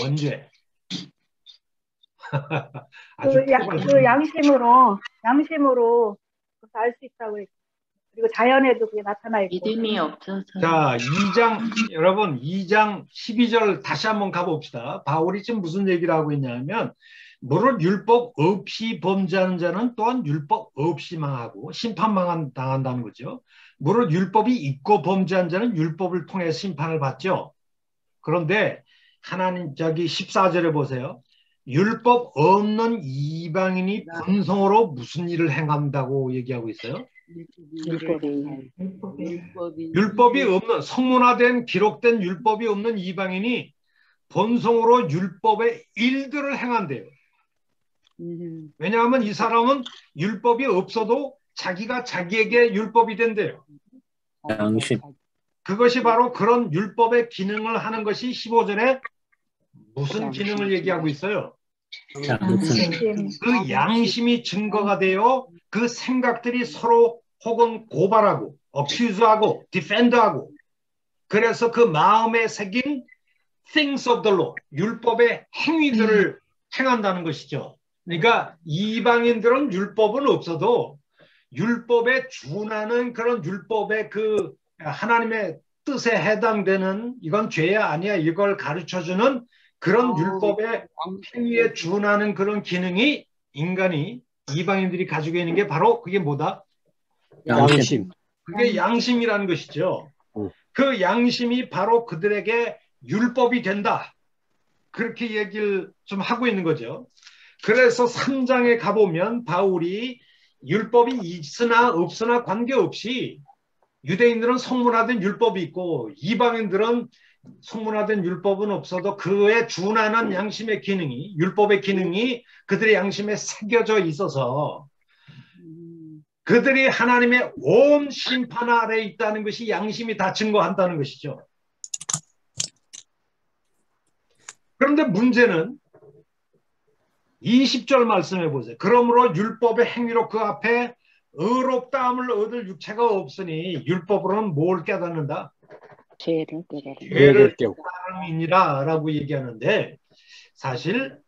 원죄. 그 양심으로 알 수 있다고 했고, 그리고 자연에도 그게 나타나 있고. 믿음이 없어서. 자, 2장 여러분 2장 12절 다시 한번 가봅시다. 바울이 지금 무슨 얘기를 하고 있냐면 무릇 율법 없이 범죄하는 자는 또한 율법 없이 망하고 심판 당한다는 거죠. 무릇 율법이 있고 범죄한 자는 율법을 통해 심판을 받죠. 그런데 하나님 저기 14절에 보세요. 율법 없는 이방인이 본성으로 무슨 일을 행한다고 얘기하고 있어요? 율법이 없는 성문화된 기록된 율법이 없는 이방인이 본성으로 율법의 일들을 행한대요. 왜냐하면 이 사람은 율법이 없어도 자기가 자기에게 율법이 된대요. 양심. 그것이 바로 그런 율법의 기능을 하는 것이 15절에 무슨 기능을 얘기하고 있어요? 그 양심이 증거가 되어 그 생각들이 서로 혹은 고발하고 accuse하고 defend하고 그래서 그 마음에 새긴 things of the law, 율법의 행위들을 행한다는 것이죠. 그러니까 이방인들은 율법은 없어도 율법에 준하는 그런 율법의 그 하나님의 뜻에 해당되는 이건 죄야 아니야 이걸 가르쳐주는 그런 율법의 행위에 준하는 그런 기능이 인간이 이방인들이 가지고 있는 게 바로 그게 뭐다? 양심. 그게 양심이라는 것이죠. 그 양심이 바로 그들에게 율법이 된다. 그렇게 얘기를 좀 하고 있는 거죠. 그래서 3장에 가보면 바울이 율법이 있으나 없으나 관계없이 유대인들은 성문화된 율법이 있고 이방인들은 성문화된 율법은 없어도 그에 준하는 양심의 기능이, 율법의 기능이 그들의 양심에 새겨져 있어서 그들이 하나님의 온 심판 아래에 있다는 것이 양심이 다 증거한다는 것이죠. 그런데 문제는 20절 말씀해 보세요. 그러므로 율법의 행위로 그 앞에 의롭다함을 얻을 육체가 없으니 율법으로는 뭘 깨닫는다? 죄를 깨달아. 죄를 깨달음이니라 라고 얘기하는데 사실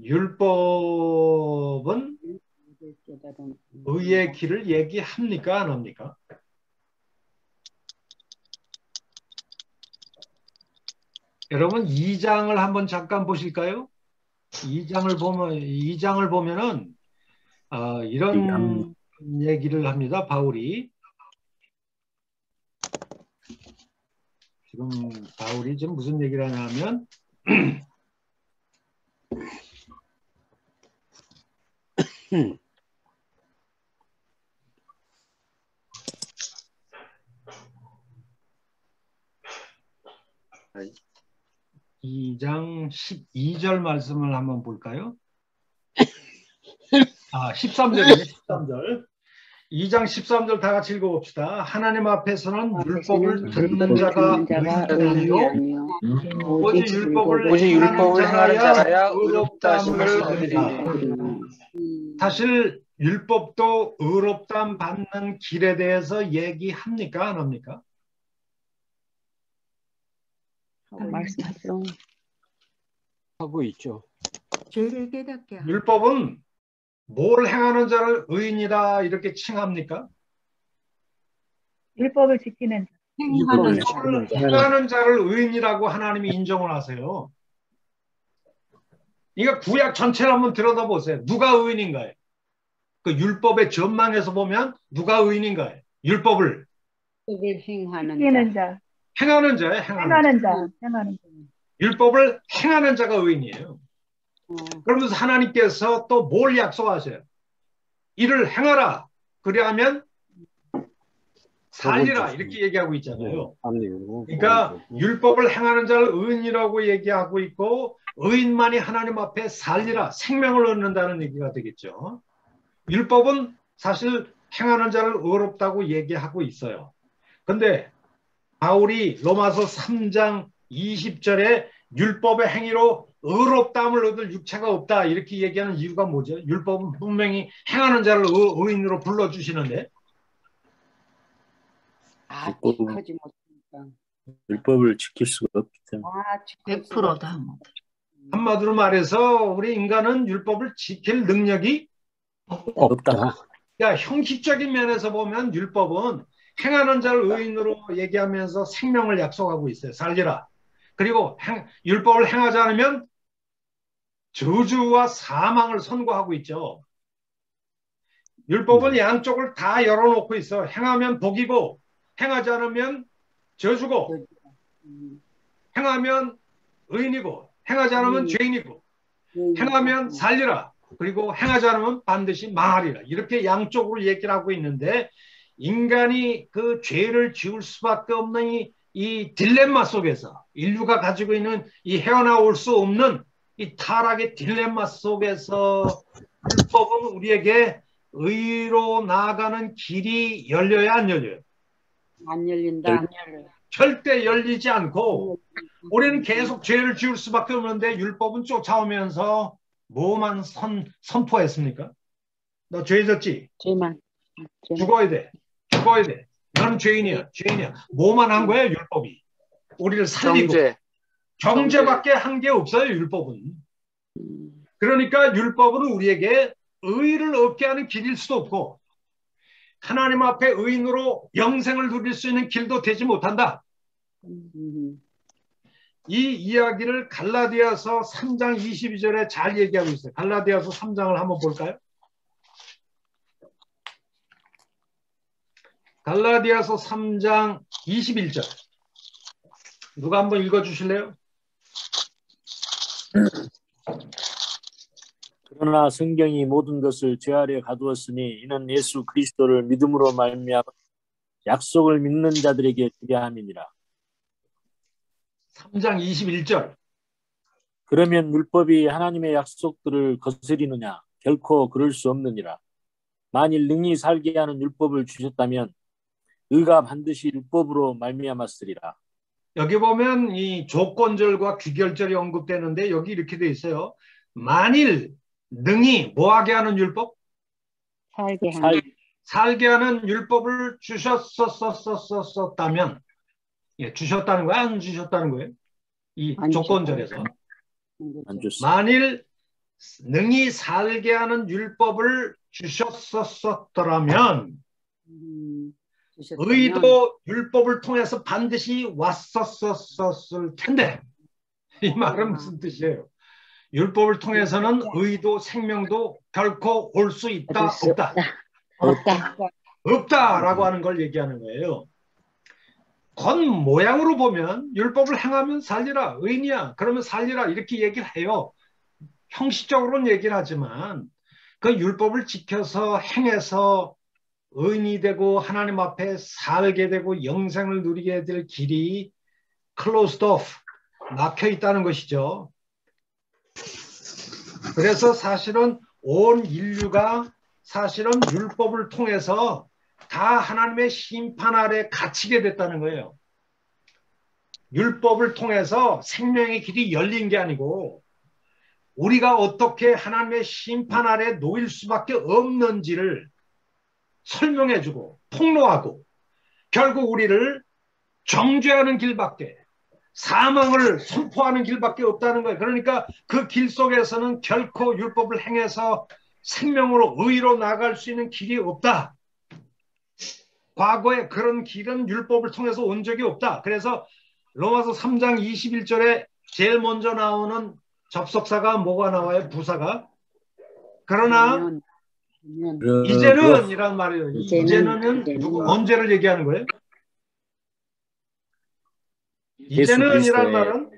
율법은 의의 길을 얘기합니까? 안 합니까? 여러분 2장을 한번 잠깐 보실까요? 2장을 보면은 이런 얘기를 합니다. 바울이 지금 무슨 얘기를 하냐면 이 2장 12절 말씀을 한번 볼까요? 13절이네. 13절. 2장 13절 다 같이 읽어봅시다. 하나님 앞에서는 율법을 듣는 자가 의인이 아니요 오직 율법을 행하여야 의롭다함을 얻으리니. 사실 율법도 의롭다함 받는 길에 대해서 얘기합니까? 안 합니까? 말씀하죠. 하고 있죠. 죄를 깨닫게 하고 율법은 뭘 행하는 자를 의인이다 이렇게 칭합니까? 율법을 지키는 자. 행하는 자를 의인이라고 하나님이 인정을 하세요. 그러니까 구약 전체를 한번 들여다보세요. 누가 의인인가요? 그 율법의 전망에서 보면 누가 의인인가요? 율법을 지키는 자. 행하는 자예요. 행하는 자. 율법을 행하는 자가 의인이에요. 그러면서 하나님께서 또 뭘 약속하세요? 이를 행하라. 그리하면 살리라. 이렇게 얘기하고 있잖아요. 그러니까 율법을 행하는 자를 의인이라고 얘기하고 있고 의인만이 하나님 앞에 살리라. 생명을 얻는다는 얘기가 되겠죠. 율법은 사실 행하는 자를 의롭다고 얘기하고 있어요. 근데 바울이 로마서 3장 20절에 율법의 행위로 의롭다함을 얻을 육체가 없다 이렇게 얘기하는 이유가 뭐죠? 율법은 분명히 행하는 자를 의인으로 불러주시는데 지키지 못하니까. 율법을 지킬 수가 없기 때문에 100%다. 한마디로 말해서 우리 인간은 율법을 지킬 능력이 없다. 그러니까 형식적인 면에서 보면 율법은 행하는 자를 의인으로 얘기하면서 생명을 약속하고 있어요. 살리라. 그리고 율법을 행하지 않으면 저주와 사망을 선고하고 있죠. 율법은 양쪽을 다 열어놓고 있어. 행하면 복이고 행하지 않으면 저주고 행하면 의인이고 행하지 않으면 죄인이고 행하면 살리라. 그리고 행하지 않으면 반드시 망하리라. 이렇게 양쪽으로 얘기를 하고 있는데 인간이 그 죄를 지을 수밖에 없는 이 딜레마 속에서 인류가 가지고 있는 이 헤어나올 수 없는 이 타락의 딜레마 속에서 율법은 우리에게 의로 나아가는 길이 열려야 안 열려요? 안 열린다. 안 열려요. 절대 열리지 않고 우리는 계속 죄를 지을 수밖에 없는데 율법은 쫓아오면서 뭐만 선포했습니까? 너 죄 졌지? 죄만. 죽어야 돼. 죽어야 돼. 넌 죄인이야. 죄인이야. 뭐만 한 거야 율법이? 우리를 살리고. 정죄밖에 한 게 없어요 율법은. 그러니까 율법은 우리에게 의를 얻게 하는 길일 수도 없고 하나님 앞에 의인으로 영생을 누릴 수 있는 길도 되지 못한다. 이 이야기를 갈라디아서 3장 22절에 잘 얘기하고 있어요. 갈라디아서 3장을 한번 볼까요? 갈라디아서 3장 21절. 누가 한번 읽어주실래요? 그러나 성경이 모든 것을 죄 아래 가두었으니 이는 예수 그리스도를 믿음으로 말미암아 약속을 믿는 자들에게 주게 함이니라. 3장 21절. 그러면 율법이 하나님의 약속들을 거스리느냐? 결코 그럴 수 없느니라. 만일 능히 살게 하는 율법을 주셨다면 의가 반드시 율법으로 말미암았으리라. 여기 보면 이 조건절과 귀결절이 언급되는데 여기 이렇게 돼 있어요. 만일 능히 뭐하게 하는 율법? 살게 하는 율법을 주셨었다면, 예, 주셨다는 거야? 안 주셨다는 거예요? 이 조건절에서. 안 줬어. 만일 능히 살게 하는 율법을 주셨었더라면 의도 율법을 통해서 반드시 왔었을 텐데, 이 말은 무슨 뜻이에요? 율법을 통해서는 의도 생명도 결코 올 수 있다 없다? 없다라고 하는 걸 얘기하는 거예요. 겉모양으로 보면 율법을 행하면 살리라, 의인이야, 그러면 살리라 이렇게 얘기를 해요. 형식적으로는 얘기를 하지만 그 율법을 지켜서 행해서 의인이 되고 하나님 앞에 살게 되고 영생을 누리게 될 길이 closed off, 막혀 있다는 것이죠. 그래서 사실은 온 인류가 사실은 율법을 통해서 다 하나님의 심판 아래 갇히게 됐다는 거예요. 율법을 통해서 생명의 길이 열린 게 아니고 우리가 어떻게 하나님의 심판 아래 놓일 수밖에 없는지를 설명해주고 폭로하고 결국 우리를 정죄하는 길밖에, 사망을 선포하는 길밖에 없다는 거예요. 그러니까 그 길 속에서는 결코 율법을 행해서 생명으로 의로 나갈 수 있는 길이 없다. 과거에 그런 길은 율법을 통해서 온 적이 없다. 그래서 로마서 3장 21절에 제일 먼저 나오는 접속사가 뭐가 나와요? 부사가. 그러나 이제는 이란 말이에요. 이제는 언제를 얘기하는 거예요? 이제는 이란 말은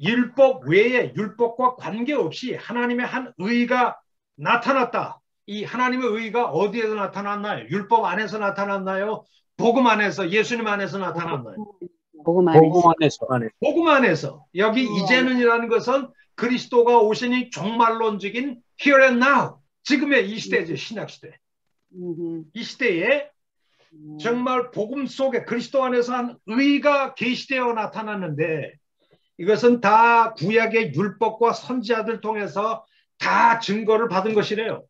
율법 외에 율법과 관계없이 하나님의 한 의가 나타났다. 이 하나님의 의가 어디에서 나타났나요? 율법 안에서 나타났나요? 복음 안에서, 예수님 안에서 나타났나요? 복음 안에서. 복음 안에서. 여기 이제는이라는 것은 그리스도가 오시니 종말론적인 here and now, 지금의 이 시대죠. 신약 시대. 이 시대에 정말 복음 속에 그리스도 안에서 한 의가 계시되어 나타났는데 이것은 다 구약의 율법과 선지자들 통해서 다 증거를 받은 것이래요.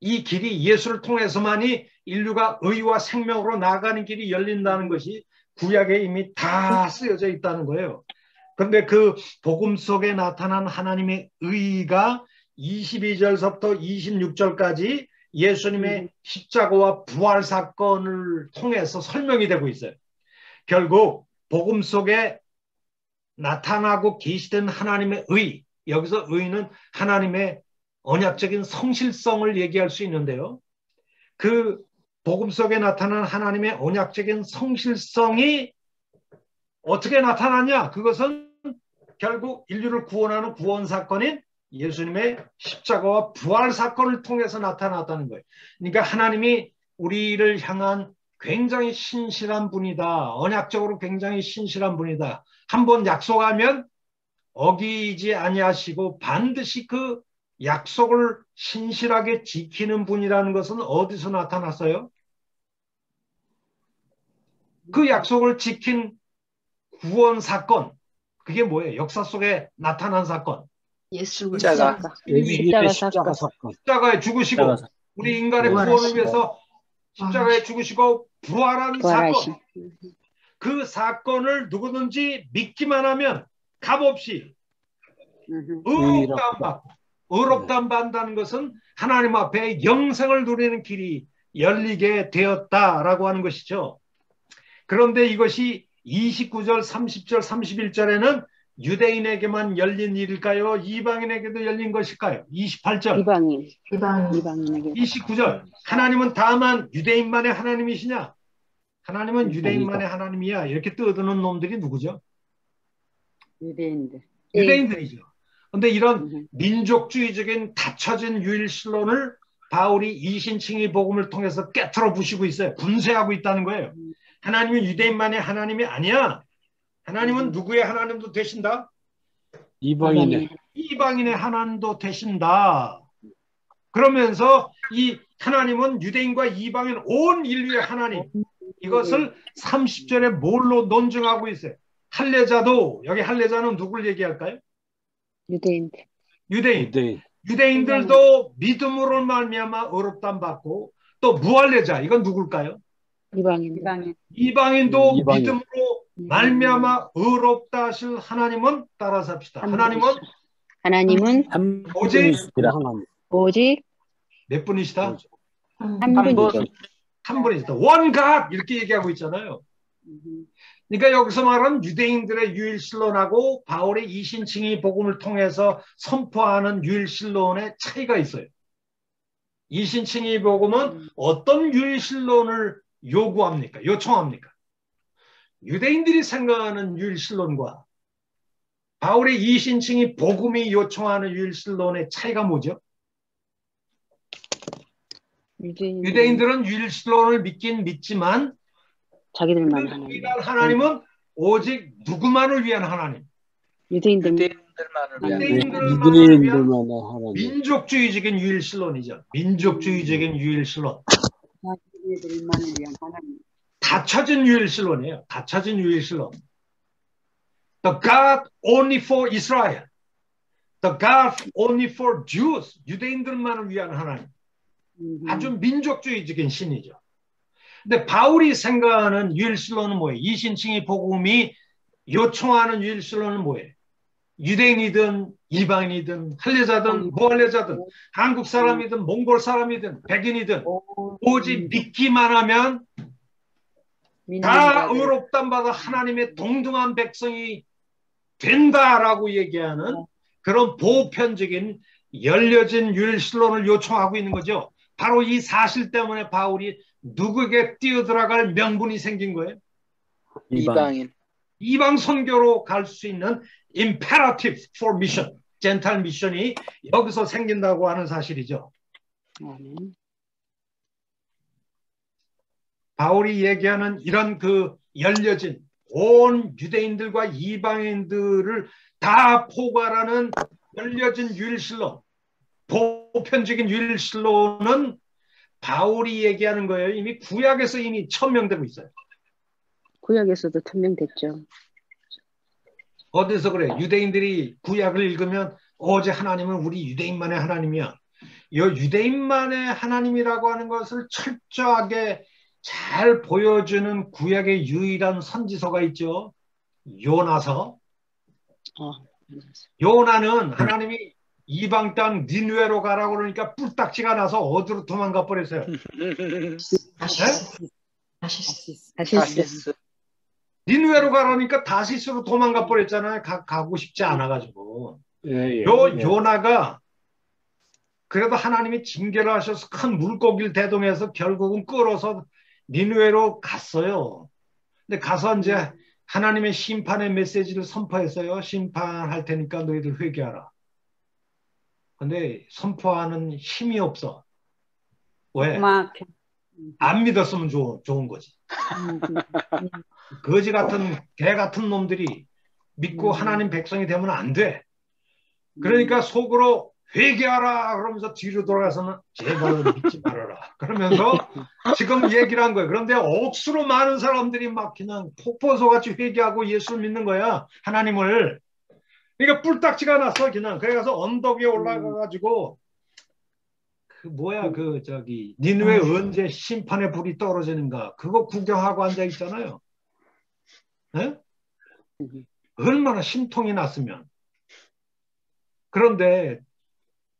이 길이 예수를 통해서만이 인류가 의와 생명으로 나아가는 길이 열린다는 것이 구약에 이미 다 쓰여져 있다는 거예요. 그런데 그 복음 속에 나타난 하나님의 의가 22절서부터 26절까지 예수님의 십자가와 부활 사건을 통해서 설명이 되고 있어요. 결국 복음 속에 나타나고 계시된 하나님의 의, 여기서 의는 하나님의 언약적인 성실성을 얘기할 수 있는데요. 그 복음 속에 나타난 하나님의 언약적인 성실성이 어떻게 나타나냐? 그것은 결국 인류를 구원하는 구원 사건인 예수님의 십자가와 부활 사건을 통해서 나타났다는 거예요. 그러니까 하나님이 우리를 향한 굉장히 신실한 분이다. 언약적으로 굉장히 신실한 분이다. 한번 약속하면 어기지 아니하시고 반드시 그 약속을 신실하게 지키는 분이라는 것은 어디서 나타났어요? 그 약속을 지킨 구원 사건, 그게 뭐예요? 역사 속에 나타난 사건. 십자가 사건. 십자가에 죽으시고 우리 인간의 구원을 위해서 십자가에 죽으시고 부활한 사건. 그 사건을 누구든지 믿기만 하면 값없이 의롭다함 받고, 의롭다함 받는다는 것은 하나님 앞에 영생을 누리는 길이 열리게 되었다라고 하는 것이죠. 그런데 이것이 29절, 30절, 31절에는 유대인에게만 열린 일일까요? 이방인에게도 열린 것일까요? 28절. 이방인에게. 29절. 하나님은 다만 유대인만의 하나님이시냐? 하나님은 유대인만의 하나님이야. 이렇게 떠드는 놈들이 누구죠? 유대인들이죠. 그런데 이런 민족주의적인 닫혀진 유일신론을 바울이 이신칭의 복음을 통해서 깨트려 부시고 있어요. 분쇄하고 있다는 거예요. 하나님은 유대인만의 하나님이 아니야. 하나님은 누구의 하나님도 되신다? 이방인의. 이방인의 하나님도 되신다. 그러면서 이 하나님은 유대인과 이방인 온 인류의 하나님, 이것을 30절에 뭘로 논증하고 있어요? 할례자도, 여기 할례자는 누굴 얘기할까요? 유대인. 유대인. 유대인들도 믿음으로 말미암아 의롭다함 받고, 또 무할례자, 이건 누굴까요? 이방인. 이방인도 이방인. 믿음으로 말미암아 의롭다 하실 하나님은 따라서 합시다. 하나님은 한 오직 분이시라. 오직 몇 분이시다? 한 분이죠. 한 분이시다. 원각 이렇게 얘기하고 있잖아요. 그러니까 여기서 말하는 유대인들의 유일신론하고 바울의 이신칭의 복음을 통해서 선포하는 유일신론의 차이가 있어요. 이신칭의 복음은 어떤 유일신론을 요구합니까? 요청합니까? 유대인들이 생각하는 유일신론과 바울의 이신칭의 복음이 요청하는 유일신론의 차이가 뭐죠? 유대인들은 유일신론을 믿긴 믿지만 자기들만 유일한 하나님은 오직 누구만을 위한 하나님. 유대인들만을 위한 민족주의적인 유일신론이죠. 민족주의적인 유일신론. 자기들만을 위한 하나님. 닫혀진 유일신론이에요. 닫혀진 유일신론. The God only for Israel. The God only for Jews. 유대인들만을 위한 하나님. 아주 민족주의적인 신이죠. 근데 바울이 생각하는 유일신론은 뭐예요? 이신칭의 복음이 요청하는 유일신론은 뭐예요? 유대인이든 이방인이든 할례자든 무할례자든 한국 사람이든 몽골 사람이든 백인이든 오직 믿기만 하면 다 의롭담 받아 하나님의 동등한 백성이 된다라고 얘기하는 그런 보편적인 열려진 유일신론을 요청하고 있는 거죠. 바로 이 사실 때문에 바울이 누구에게 뛰어들어갈 명분이 생긴 거예요? 이방인. 이방 선교로 갈 수 있는 imperative for mission, 젠탈 미션이 여기서 생긴다고 하는 사실이죠. 바울이 얘기하는 이런 그 열려진 온 유대인들과 이방인들을 다 포괄하는 열려진 유일신론, 보편적인 유일신론은 바울이 얘기하는 거예요. 이미 구약에서 이미 천명되고 있어요. 구약에서도 천명됐죠. 어디서 그래? 유대인들이 구약을 읽으면 어제 하나님은 우리 유대인만의 하나님이야. 이 유대인만의 하나님이라고 하는 것을 철저하게 잘 보여주는 구약의 유일한 선지서가 있죠. 요나서. 요나는 하나님이 이방 땅 니느웨로 가라고 그러니까 뿔딱지가 나서 어디로 도망가 버렸어요. 다시스. 니느웨로 가라니까 다시스로 도망가 버렸잖아요. 가고 싶지 않아가지고. 요나가 그래도 하나님이 징계를 하셔서 큰 물고기를 대동해서 결국은 끌어서 니느웨로 갔어요. 근데 가서 이제 하나님의 심판의 메시지를 선포했어요. 심판할 테니까 너희들 회개하라. 근데 선포하는 힘이 없어. 왜? 안 믿었으면 좋은 거지. 거지 같은 개 같은 놈들이 믿고 하나님 백성이 되면 안 돼. 그러니까 속으로 회개하라 그러면서 뒤로 돌아가서는 제발 믿지 말아라 그러면서 지금 얘기를 한 거예요. 그런데 억수로 많은 사람들이 막 그냥 폭포소같이 회개하고 예수를 믿는 거야. 하나님을. 그러니까 뿔딱지가 났어 그냥. 그래서 언덕 위에 올라가가지고 그 뭐야 그 저기 니느웨 언제 심판의 불이 떨어지는가 그거 구경하고 앉아 있잖아요. 네? 얼마나 심통이 났으면. 그런데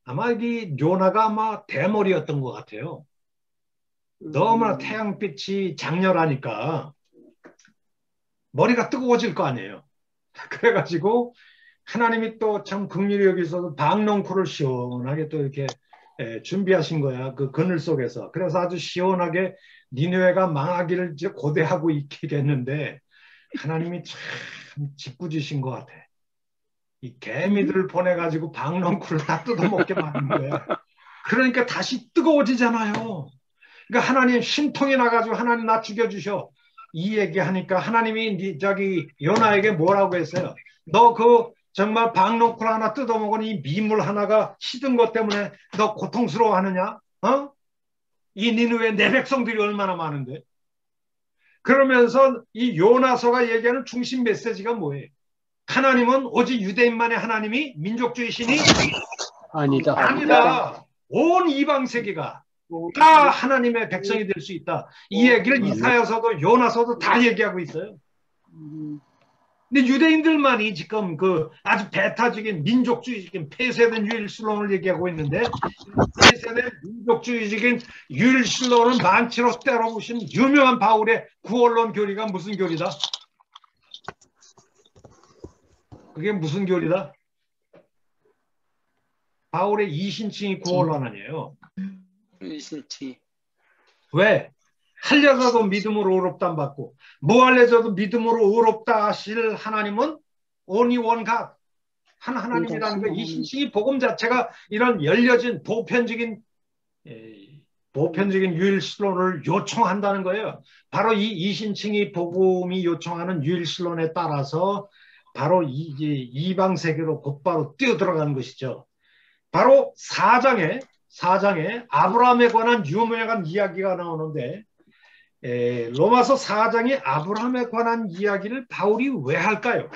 아마 이 요나가 아마 대머리였던 것 같아요. 너무나 태양빛이 장렬하니까 머리가 뜨거워질 거 아니에요. 그래가지고 하나님이 또 참 긍휼히 여기서 박넝쿨을 시원하게 또 이렇게 준비하신 거야. 그 그늘 속에서. 그래서 아주 시원하게 니느웨가 망하기를 이제 고대하고 있겠는데 하나님이 참 짓궂으신 것 같아. 이 개미들을 보내가지고 박넝쿨을 다 뜯어먹게 만든 거야. 그러니까 다시 뜨거워지잖아요. 그러니까 하나님 심통이 나가지고 하나님 나 죽여주셔. 이 얘기하니까 하나님이 저기 요나에게 뭐라고 했어요? 너 그 정말 박농쿨 하나 뜯어먹은 이 미물 하나가 시든 것 때문에 너 고통스러워하느냐? 어? 이 니느웨 내 백성들이 얼마나 많은데? 그러면서 이 요나서가 얘기하는 중심 메시지가 뭐예요? 하나님은 오직 유대인만의 하나님이 민족주의신이 아니다. 아니다. 온 이방 세계가 다 하나님의 백성이 될 수 있다. 이 얘기를 이사야서도 요나서도 다 얘기하고 있어요. 근데 유대인들만이 지금 그 아주 배타적인 민족주의적인 폐쇄된 유일신론을 얘기하고 있는데, 폐쇄된 민족주의적인 유일신론은 만치로 때려부신 유명한 바울의 구원론 교리가 무슨 교리다? 그게 무슨 교리다? 바울의 이신칭이 구원론 아니에요. 이신칭. 왜? 할려서도 믿음으로 의롭다 받고 뭐 할려서도 믿음으로 의롭다 하실 하나님은 only one God, 한 하나님이라는 거, 이신칭이 복음 자체가 이런 열려진 보편적인 유일신론을 요청한다는 거예요. 바로 이 이신칭이 복음이 요청하는 유일신론에 따라서 바로 이방 세계로 곧바로 뛰어들어가는 것이죠. 바로 4장에 아브라함에 관한 유명한 이야기가 나오는데, 로마서 4장에 아브라함에 관한 이야기를 바울이 왜 할까요?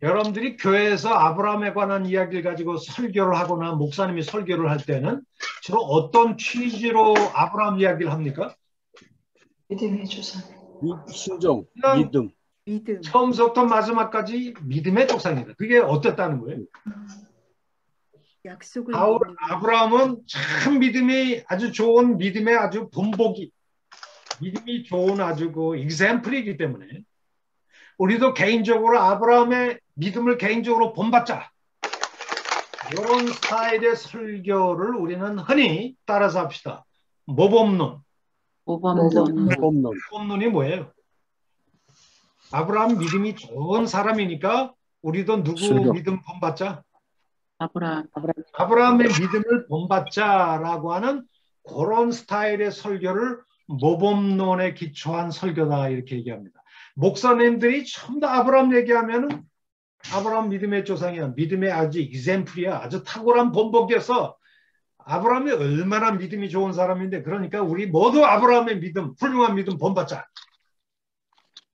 여러분들이 교회에서 아브라함에 관한 이야기를 가지고 설교를 하거나 목사님이 설교를 할 때는 주로 어떤 취지로 아브라함 이야기를 합니까? 믿음의 조상. 순종, 믿음. 믿음. 처음부터 마지막까지 믿음의 조상이다. 그게 어땠다는 거예요? 약속을 아브라함은 참 믿음이 아주 좋은 믿음의 아주 본보기, 믿음이 좋은 아주 그 example이기 때문에 우리도 개인적으로 아브라함의 믿음을 개인적으로 본받자, 이런 스타일의 설교를 우리는 흔히 따라서 합시다. 모범론. 모범론이 뭐예요? 아브라함 믿음이 좋은 사람이니까 우리도 누구 믿음 본받자? 아브라함의 믿음을 본받자라고 하는 그런 스타일의 설교를 모범론에 기초한 설교다, 이렇게 얘기합니다. 목사님들이 전부 다 아브라함 얘기하면은 아브라함 믿음의 조상이야, 믿음의 아주 example이야, 아주 탁월한 본보기여서 아브라함이 얼마나 믿음이 좋은 사람인데, 그러니까 우리 모두 아브라함의 믿음, 훌륭한 믿음 본받자.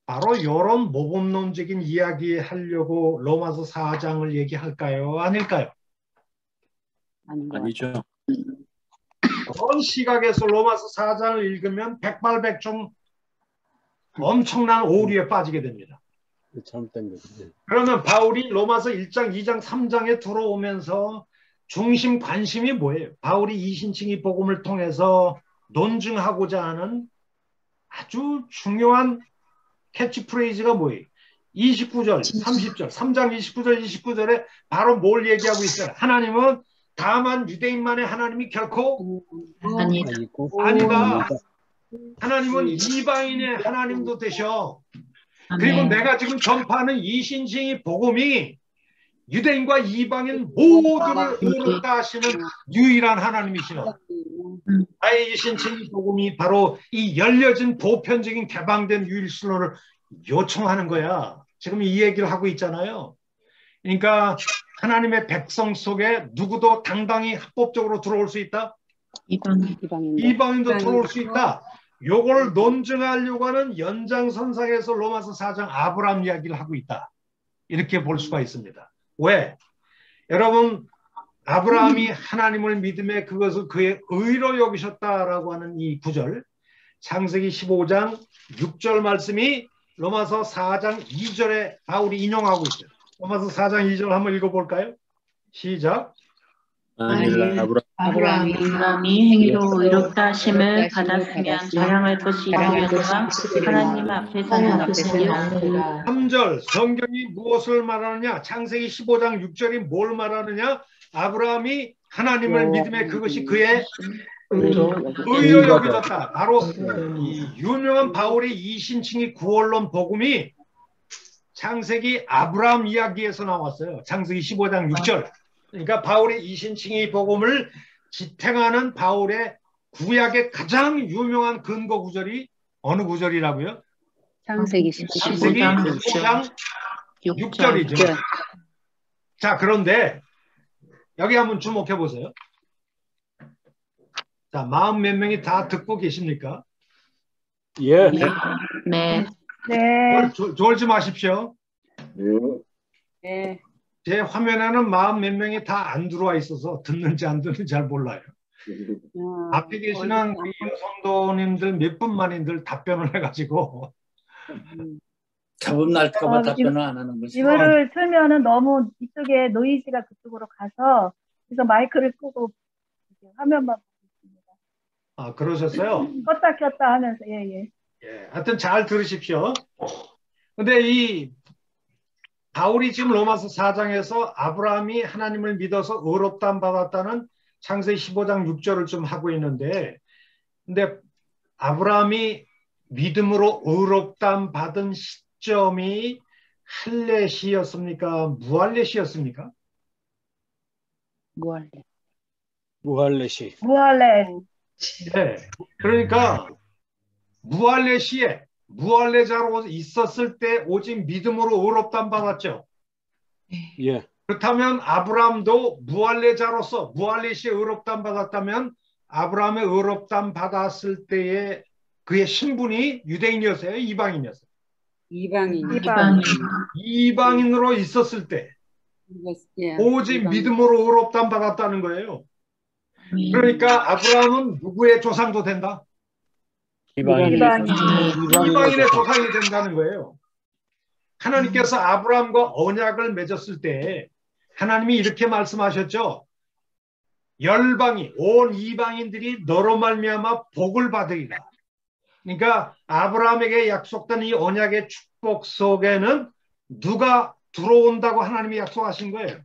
바로 이런 모범론적인 이야기 하려고 로마서 4장을 얘기할까요? 아닐까요? 아니죠. 그런 시각에서 로마서 4장을 읽으면 백발백중 엄청난 오류에 빠지게 됩니다. 잘못된 거죠. 그러면 바울이 로마서 1장, 2장, 3장에 들어오면서 중심 관심이 뭐예요? 바울이 이신칭이 복음을 통해서 논증하고자 하는 아주 중요한 캐치프레이즈가 뭐예요? 29절, 30절, 3장 29절, 29절에 바로 뭘 얘기하고 있어요? 하나님은 다만 유대인만의 하나님이 결코 아니다. 하나님은 이방인의 하나님도 되셔. 그리고 내가 지금 전파하는 이신칭이 복음이 유대인과 이방인 모두를 의롭다 하시는 유일한 하나님이시라. 나의 이신칭이 복음이 바로 이 열려진 보편적인 개방된 유일신론을 요청하는 거야. 지금 이 얘기를 하고 있잖아요. 그러니까 하나님의 백성 속에 누구도 당당히 합법적으로 들어올 수 있다? 이방인도 들어올 수 있다. 요걸 논증하려고 하는 연장선상에서 로마서 4장 아브라함 이야기를 하고 있다, 이렇게 볼 수가 있습니다. 왜? 여러분, 아브라함이 하나님을 믿음에 그것을 그의 의로 여기셨다라고 하는 이 구절, 창세기 15장 6절 말씀이 로마서 4장 2절에 바울이 인용하고 있어요. 로마서 4장 2절 한번 읽어볼까요? 시작. 아브라함이 행위로 의롭다 하심을 받았으면 자랑할 것이 있으려니와 하나님 앞에서 나옵니다. 3절 성경이 무엇을 말하느냐? 창세기 15장 6절이 뭘 말하느냐? 아브라함이 하나님을 믿음에 그것이 그의 의로 여겨졌다. 바로 이 유명한 바울의 이신칭이 구원론 복음이 창세기 아브라함 이야기에서 나왔어요. 창세기 15장 6절. 그러니까 바울의 이신칭이 복음을 지탱하는 바울의 구약의 가장 유명한 근거 구절이 어느 구절이라고요? 창세기 창세기 15장 6절이죠. 자, 그런데 여기 한번 주목해 보세요. 자, 마음 몇 명이 다 듣고 계십니까? 예. 네. 네. 졸지 마십시오. 네. 제 화면에는 마음 몇 명이 다 안 들어와 있어서 듣는지 안 듣는지 잘 몰라요. 앞에 계시는 우리 성도님들 몇 분만인들 답변을 해가지고 잡음 날까봐 답변을 안 하는 거지. 이거를 틀면은 너무 이쪽에 노이즈가 그쪽으로 가서 그래서 마이크를 끄고 화면만 보고 있습니다. 아, 그러셨어요? 껐다 켰다 하면서 예. 예, 하여튼 잘 들으십시오. 근데 이 바울이 지금 로마서 4장에서 아브라함이 하나님을 믿어서 의롭다함 받았다는 창세기 15장 6절을 좀 하고 있는데, 근데 아브라함이 믿음으로 의롭다함 받은 시점이 할례시였습니까? 무할례시였습니까? 무할레시. 무할레. 네. 그러니까 무할례시에 무할례자로 있었을 때 오직 믿음으로 의롭다함 받았죠. 예. 그렇다면 아브라함도 무할례자로서 무할례시에 의롭다함 받았다면 아브라함의 의롭다함 받았을 때의 그의 신분이 유대인이었어요? 이방인이었어요? 이방인으로 있었을 때 오직 믿음으로 의롭다함 받았다는 거예요. 그러니까 아브라함은 누구의 조상도 된다? 이방인의 조상이 된다는 거예요. 하나님께서 아브라함과 언약을 맺었을 때 하나님이 이렇게 말씀하셨죠. 열방이 온 이방인들이 너로 말미암아 복을 받으리라. 그러니까 아브라함에게 약속된 이 언약의 축복 속에는 누가 들어온다고 하나님이 약속하신 거예요.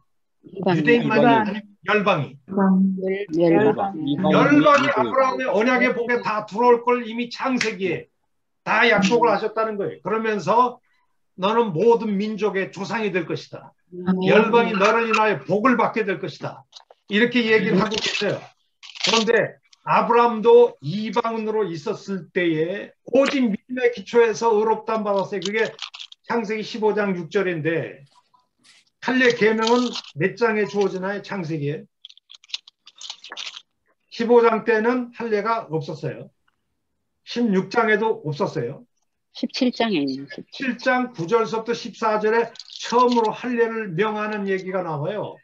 유대인만이 아니면 열방이. 열방이 아브라함의 언약의 복에 다 들어올 걸 이미 창세기에 다 약속을 하셨다는 거예요. 그러면서 너는 모든 민족의 조상이 될 것이다. 열방이 너를 인하여 복을 받게 될 것이다. 이렇게 얘기를 하고 계세요. 그런데 아브라함도 이방인으로 있었을 때에 오직 믿음의 기초에서 의롭다함 받았어요. 그게 창세기 15장 6절인데 할례 계명은 몇 장에 주어지나요? 창세기에 15장 때는 할례가 없었어요. 16장에도 없었어요. 17장에 있는 17장 9절서부터 14절에 처음으로 할례를 명하는 얘기가 나와요.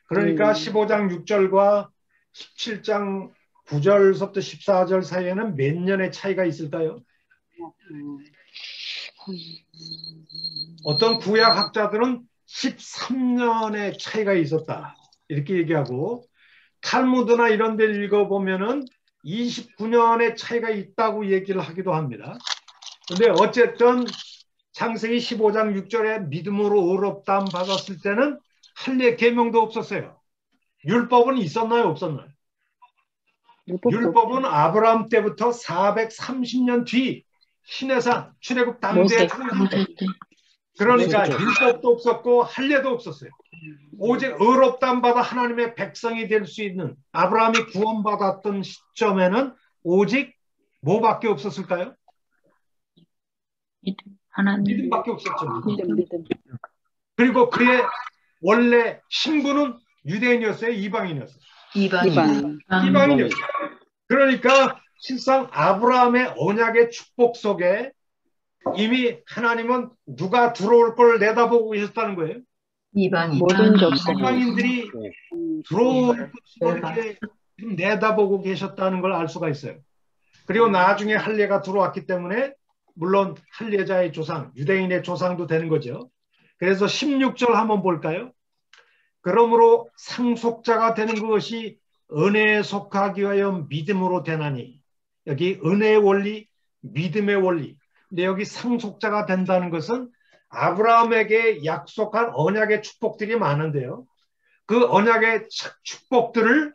그러니까 15장 6절과 17장 9절서부터 14절 사이에는 몇 년의 차이가 있을까요? 어떤 구약학자들은 13년의 차이가 있었다. 이렇게 얘기하고 탈무드나 이런 데를 읽어보면은 29년의 차이가 있다고 얘기를 하기도 합니다. 근데 어쨌든 창세기 15장 6절에 믿음으로 의롭다함 받았을 때는 할례 계명도 없었어요. 율법은 있었나요? 없었나요? 율법은 아브라함 때부터 430년 뒤 시내산 출애굽 당대에 그러니까 율법도 없었고 할례도 없었어요. 오직 의롭다함 받아 하나님의 백성이 될 수 있는 아브라함이 구원받았던 시점에는 오직 뭐밖에 없었을까요? 믿음밖에 없었죠. 믿음. 그리고 그의 원래 신분은 유대인이었어요? 이방인이었어요? 이방인이었어요. 그러니까 실상 아브라함의 언약의 축복 속에 이미 하나님은 누가 들어올 걸 내다보고 계셨다는 거예요. 이방인들이 들어올 것을 이렇게 내다보고 계셨다는 걸 알 수가 있어요. 그리고 나중에 할례가 들어왔기 때문에 물론 할례자의 조상, 유대인의 조상도 되는 거죠. 그래서 16절 한번 볼까요? 그러므로 상속자가 되는 것이 은혜에 속하기 위하여 믿음으로 되나니. 여기 은혜의 원리, 믿음의 원리. 근데 여기 상속자가 된다는 것은 아브라함에게 약속한 언약의 축복들이 많은데요. 그 언약의 축복들을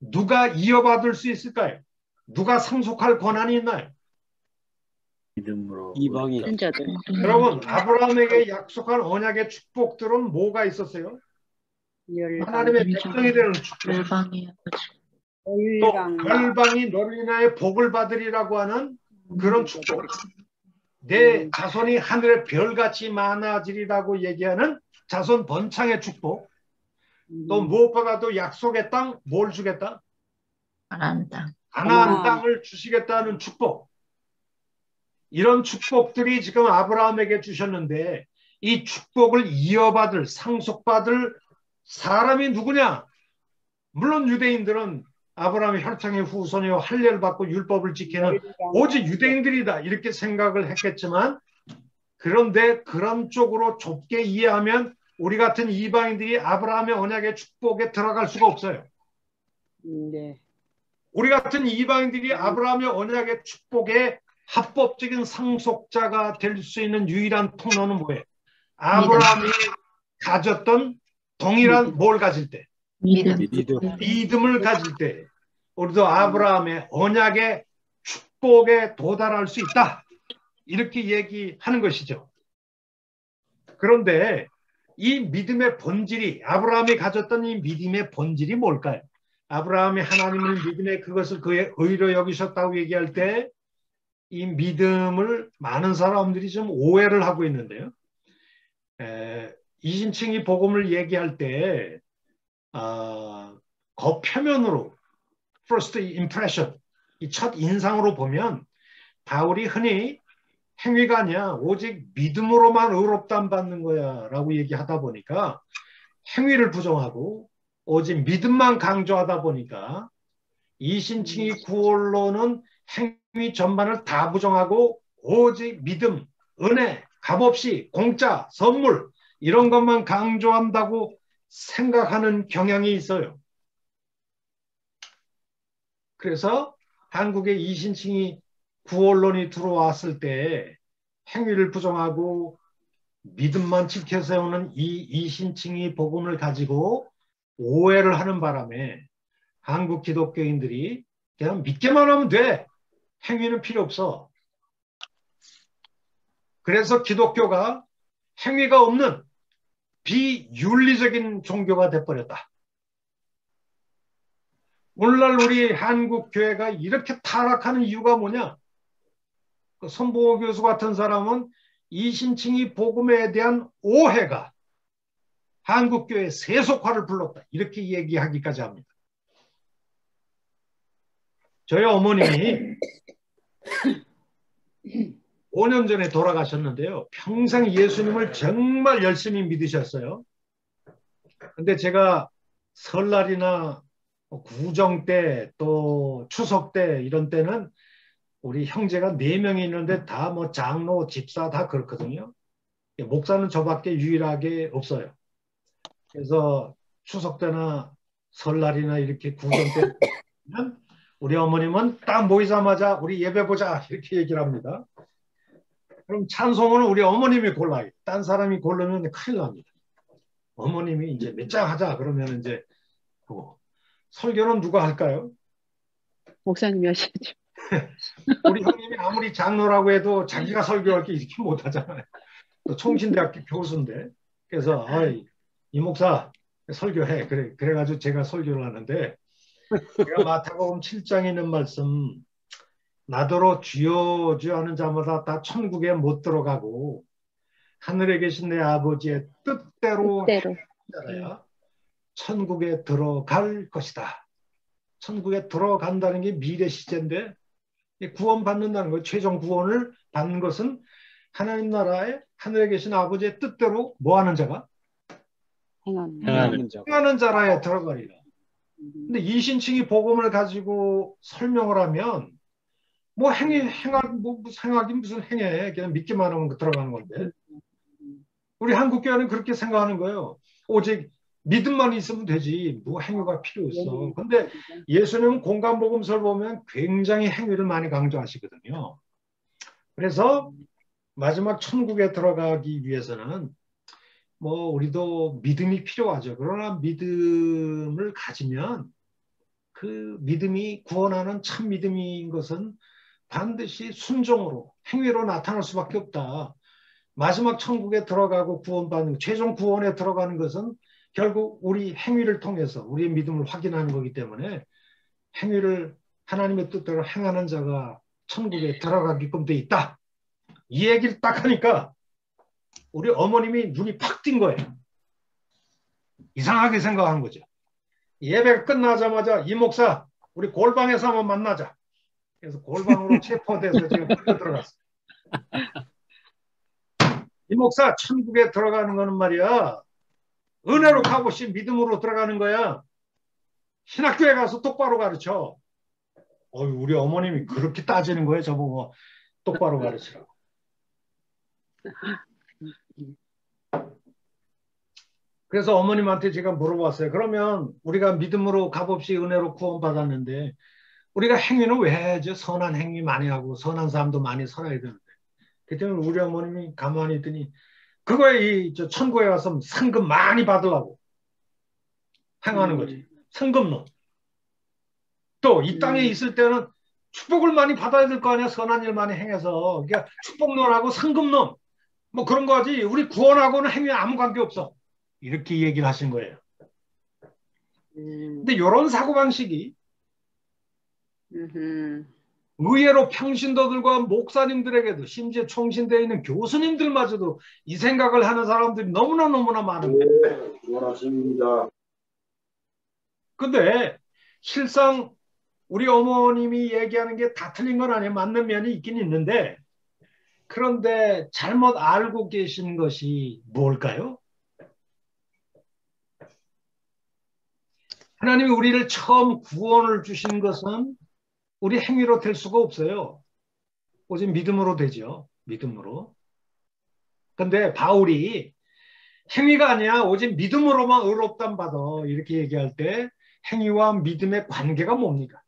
누가 이어받을 수 있을까요? 누가 상속할 권한이 있나요? 믿음으로 이방인. 여러분, 아브라함에게 약속한 언약의 축복들은 뭐가 있었어요? 하나님의 백성이 되는 축복. 또 열방이 너를 인하여 복을 받으리라고 하는 그런 축복, 내 자손이 하늘의 별같이 많아지리라고 얘기하는 자손 번창의 축복, 또 무엇보다도 약속의 땅, 뭘 주겠다? 가나안 땅. 가나안 땅을 주시겠다는 축복. 이런 축복들이 지금 아브라함에게 주셨는데 이 축복을 이어받을, 상속받을 사람이 누구냐? 물론 유대인들은 아브라함의 혈통의 후손이요 할례를 받고 율법을 지키는 오직 유대인들이다 이렇게 생각을 했겠지만, 그런데 그런 쪽으로 좁게 이해하면 우리 같은 이방인들이 아브라함의 언약의 축복에 들어갈 수가 없어요. 네. 우리 같은 이방인들이 아브라함의 언약의 축복의 합법적인 상속자가 될 수 있는 유일한 통로는 뭐예요? 아브라함이 가졌던 동일한 뭘 가질 때? 믿음을 가질 때 우리도 아브라함의 언약의 축복에 도달할 수 있다 이렇게 얘기하는 것이죠. 그런데 이 믿음의 본질이, 아브라함이 가졌던 이 믿음의 본질이 뭘까요? 아브라함이 하나님을 믿음에 그것을 그의 의로 여기셨다고 얘기할 때 이 믿음을 많은 사람들이 좀 오해를 하고 있는데요. 이신칭이 복음을 얘기할 때 겉표면으로 first impression, 이 첫 인상으로 보면 바울이 흔히 행위가 아니야 오직 믿음으로만 의롭다함 받는 거야 라고 얘기하다 보니까 행위를 부정하고 오직 믿음만 강조하다 보니까 이신칭이 구원론은 행위 전반을 다 부정하고 오직 믿음, 은혜, 값없이 공짜, 선물 이런 것만 강조한다고 생각하는 경향이 있어요. 그래서 한국에 이신칭이 구원론이 들어왔을 때 행위를 부정하고 믿음만 지켜 세우는 이 이신칭이 복음을 가지고 오해를 하는 바람에 한국 기독교인들이 그냥 믿기만 하면 돼. 행위는 필요 없어. 그래서 기독교가 행위가 없는 비윤리적인 종교가 돼버렸다. 오늘날 우리 한국 교회가 이렇게 타락하는 이유가 뭐냐? 그 손보호 교수 같은 사람은 이신칭이 복음에 대한 오해가 한국 교회의 세속화를 불렀다. 이렇게 얘기하기까지 합니다. 저희 어머님이 5년 전에 돌아가셨는데요. 평생 예수님을 정말 열심히 믿으셨어요. 근데 제가 설날이나 구정 때 또 추석 때 이런 때는 우리 형제가 4명이 있는데 다 뭐 장로, 집사 다 그렇거든요. 목사는 저밖에 유일하게 없어요. 그래서 추석 때나 설날이나 이렇게 구정 때는 우리 어머님은 딱 모이자마자 우리 예배 보자 이렇게 얘기를 합니다. 그럼 찬송은 우리 어머님이 골라요. 딴 사람이 고르면 큰일 납니다. 어머님이 이제 몇 장 하자 그러면 이제 설교는 누가 할까요? 목사님이 하시죠. 우리 형님이 아무리 장로라고 해도 자기가 설교할 게 이렇게 못하잖아요. 또 총신대학교 교수인데. 그래서 이 목사 설교해. 그래가지고 제가 설교를 하는데 제가 마태복음 7장에 있는 말씀, 나더러 주여 주여 하는 자마다 다 천국에 못 들어가고 하늘에 계신 내 아버지의 뜻대로 행하야 천국에 들어갈 것이다. 천국에 들어간다는 게 미래 시제인데 구원받는다는 거예요. 최종 구원을 받는 것은 하나님 나라에 하늘에 계신 아버지의 뜻대로 뭐 하는 자가? 행하는 자라에 들어가리라. 근데 이신칭이 복음을 가지고 설명을 하면 뭐 행하긴 무슨 행해. 그냥 믿기만 하면 들어가는 건데. 우리 한국 교회는 그렇게 생각하는 거예요. 오직 믿음만 있으면 되지. 뭐 행위가 필요 없어. 근데 예수님은 공간복음서를 보면 굉장히 행위를 많이 강조하시거든요. 그래서 마지막 천국에 들어가기 위해서는 뭐 우리도 믿음이 필요하죠. 그러나 믿음을 가지면 그 믿음이 구원하는 참 믿음인 것은 반드시 순종으로 행위로 나타날 수밖에 없다. 마지막 천국에 들어가고 구원받는 최종 구원에 들어가는 것은 결국 우리 행위를 통해서 우리의 믿음을 확인하는 거기 때문에 행위를 하나님의 뜻대로 행하는 자가 천국에 들어가게끔 돼 있다. 이 얘기를 딱 하니까 우리 어머님이 눈이 팍 띈 거예요. 이상하게 생각한 거죠. 예배가 끝나자마자 이 목사 우리 골방에서 한번 만나자. 그래서 골방으로 체포돼서 지금 끌려 들어갔어요. 이 목사 천국에 들어가는 거는 말이야. 은혜로 가보시 믿음으로 들어가는 거야. 신학교에 가서 똑바로 가르쳐. 우리 어머님이 그렇게 따지는 거예요. 저보고 똑바로 가르치라고. 그래서 어머님한테 제가 물어봤어요. 그러면 우리가 믿음으로 값없이 은혜로 구원받았는데 우리가 행위는 왜 해야죠? 선한 행위 많이 하고 선한 사람도 많이 살아야 되는데. 그때 우리 어머님이 가만히 있더니 그거에 저 천국에 가서 상금 많이 받으려고 행하는 거지. 상금론. 또 이 땅에 있을 때는 축복을 많이 받아야 될 거 아니야. 선한 일 많이 행해서. 그러니까 축복론하고 상금론 뭐 그런 거지. 우리 구원하고는 행위 아무 관계 없어. 이렇게 얘기를 하신 거예요. 근데 이런 사고방식이 의외로 평신도들과 목사님들에게도 심지어 총신대에 있는 교수님들마저도 이 생각을 하는 사람들이 너무나 많은데. 원하십니다. 근데 실상 우리 어머님이 얘기하는 게 다 틀린 건 아니에요. 맞는 면이 있긴 있는데 그런데 잘못 알고 계신 것이 뭘까요? 하나님이 우리를 처음 구원을 주신 것은 우리 행위로 될 수가 없어요. 오직 믿음으로 되죠. 믿음으로. 근데 바울이 행위가 아니야. 오직 믿음으로만 의롭담 받아. 이렇게 얘기할 때 행위와 믿음의 관계가 뭡니까?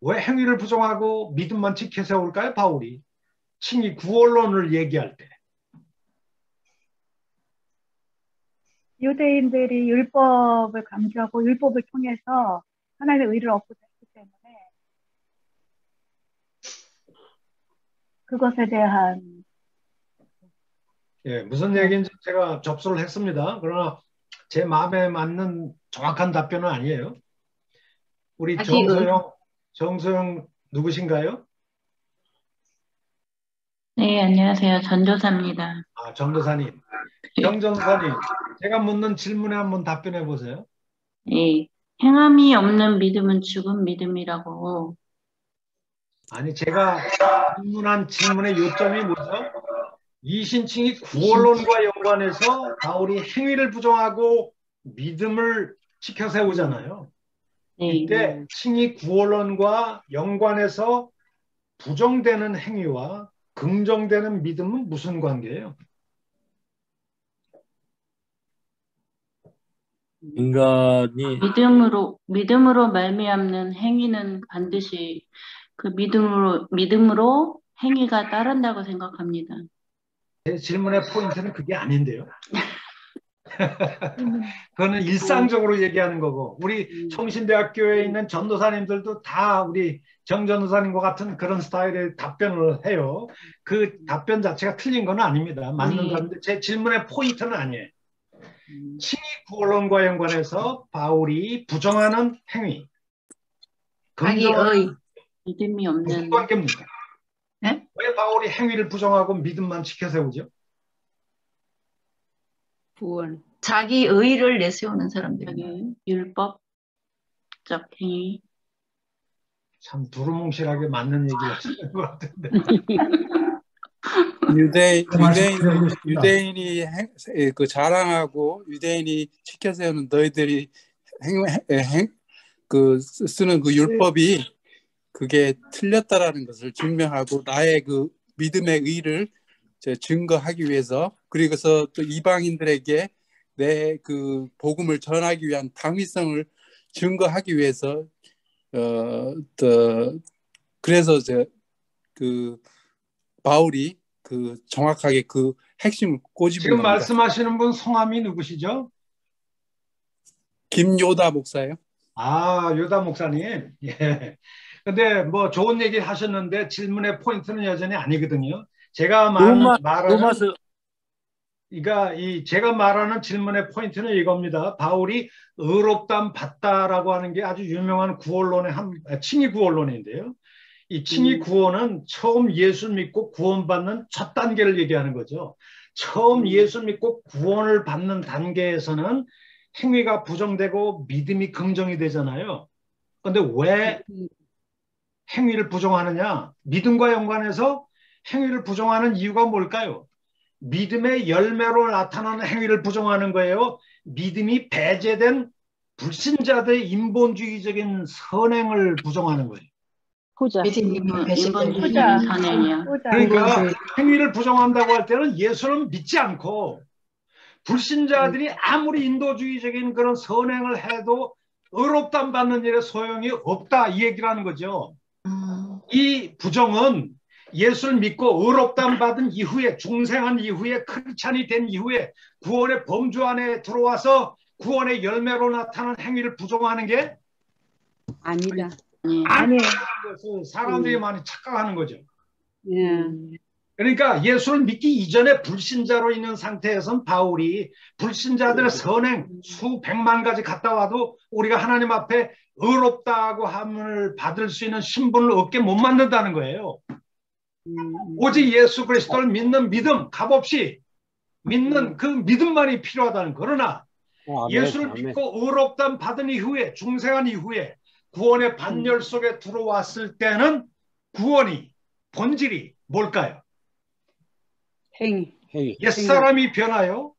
왜 행위를 부정하고 믿음만 지켜 세울까요? 바울이 칭의 구원론을 얘기할 때. 유대인들이 율법을 강조하고 율법을 통해서 하나님의 의를 얻고자 했기 때문에 그것에 대한 무슨 얘기인지 제가 접수를 했습니다. 그러나 제 마음에 맞는 정확한 답변은 아니에요. 우리 정소영 누구신가요? 네, 안녕하세요. 전도사입니다. 전도사님. 정전사님, 제가 묻는 질문에 한번 답변해 보세요. 네, 행함이 없는 믿음은 죽은 믿음이라고. 아니, 제가 질문한 질문의 요점이 뭐죠? 이신칭이 구원론과 연관해서 바울이 행위를 부정하고 믿음을 지켜 세우잖아요. 네. 이때 칭의 구원론과 연관해서 부정되는 행위와 긍정되는 믿음은 무슨 관계예요? 인간이 믿음으로 말미암는 행위는 반드시 그 믿음으로 행위가 따른다고 생각합니다. 제 질문의 포인트는 그게 아닌데요. 그거는 일상적으로 얘기하는 거고 우리 총신대학교에 있는 전도사님들도 다 우리 정전도사님과 같은 그런 스타일의 답변을 해요. 그 답변 자체가 틀린 건 아닙니다. 맞는 건데 제 질문의 포인트는 아니에요. 칭의 구원론과 연관해서 바울이 부정하는 행위, 자기의 믿음이 없는 무슨 관계입니까? 네? 왜 바울이 행위를 부정하고 믿음만 지켜 세우죠? 구원. 자기 의를 내세우는 사람들, 율법적 행위. 참 두루뭉실하게 맞는 얘기를 하시는 것 같은데. 유대인이 그 자랑하고 유대인이 지켜 세우는 너희들이 쓰는 그 율법이 그게 틀렸다라는 것을 증명하고 나의 그 믿음의 의를 증거하기 위해서 그리고서 또 이방인들에게 내 그 복음을 전하기 위한 당위성을 증거하기 위해서 그래서 그 바울이 그 정확하게 그 핵심을 꼬집은 지금 겁니다. 말씀하시는 분 성함이 누구시죠? 김요다 목사예요. 요다 목사님. 예. 근데 뭐 좋은 얘기 하셨는데 질문의 포인트는 여전히 아니거든요. 제가 말하는 그러니까 제가 말하는 질문의 포인트는 이겁니다. 바울이 의롭담 받다라고 하는 게 아주 유명한 구원론의 칭의 구원론인데요. 이 칭의 구원은 처음 예수 믿고 구원받는 첫 단계를 얘기하는 거죠. 처음 예수 믿고 구원을 받는 단계에서는 행위가 부정되고 믿음이 긍정이 되잖아요. 그런데 왜 행위를 부정하느냐? 믿음과 연관해서 행위를 부정하는 이유가 뭘까요? 믿음의 열매로 나타나는 행위를 부정하는 거예요. 믿음이 배제된 불신자들의 인본주의적인 선행을 부정하는 거예요. 후자. 인본주의 후자. 선행이야. 그러니까 행위를 부정한다고 할 때는 예수는 믿지 않고 불신자들이 아무리 인도주의적인 그런 선행을 해도 의롭담 받는 일에 소용이 없다 이 얘기를 하는 거죠. 이 부정은 예수를 믿고 의롭담 받은 이후에 중생한 이후에 크리스찬이 된 이후에 구원의 범주 안에 들어와서 구원의 열매로 나타나는 행위를 부정하는 게 아니다. 아니에요. 사람들이 많이 착각하는 거죠. 그러니까 예수를 믿기 이전에 불신자로 있는 상태에서는 바울이 불신자들의 선행 수백만 가지 갔다 와도 우리가 하나님 앞에 의롭다고 함을 받을 수 있는 신분을 얻게 못 만든다는 거예요. 오직 예수 그리스도를 믿는 믿음, 값없이 믿는 그 믿음만이 필요하다는. 그러나 예수를 믿고 의롭담 받은 이후에 중생한 이후에 구원의 반열 속에 들어왔을 때는 구원이 본질이 뭘까요? 행위. 옛사람이 변하여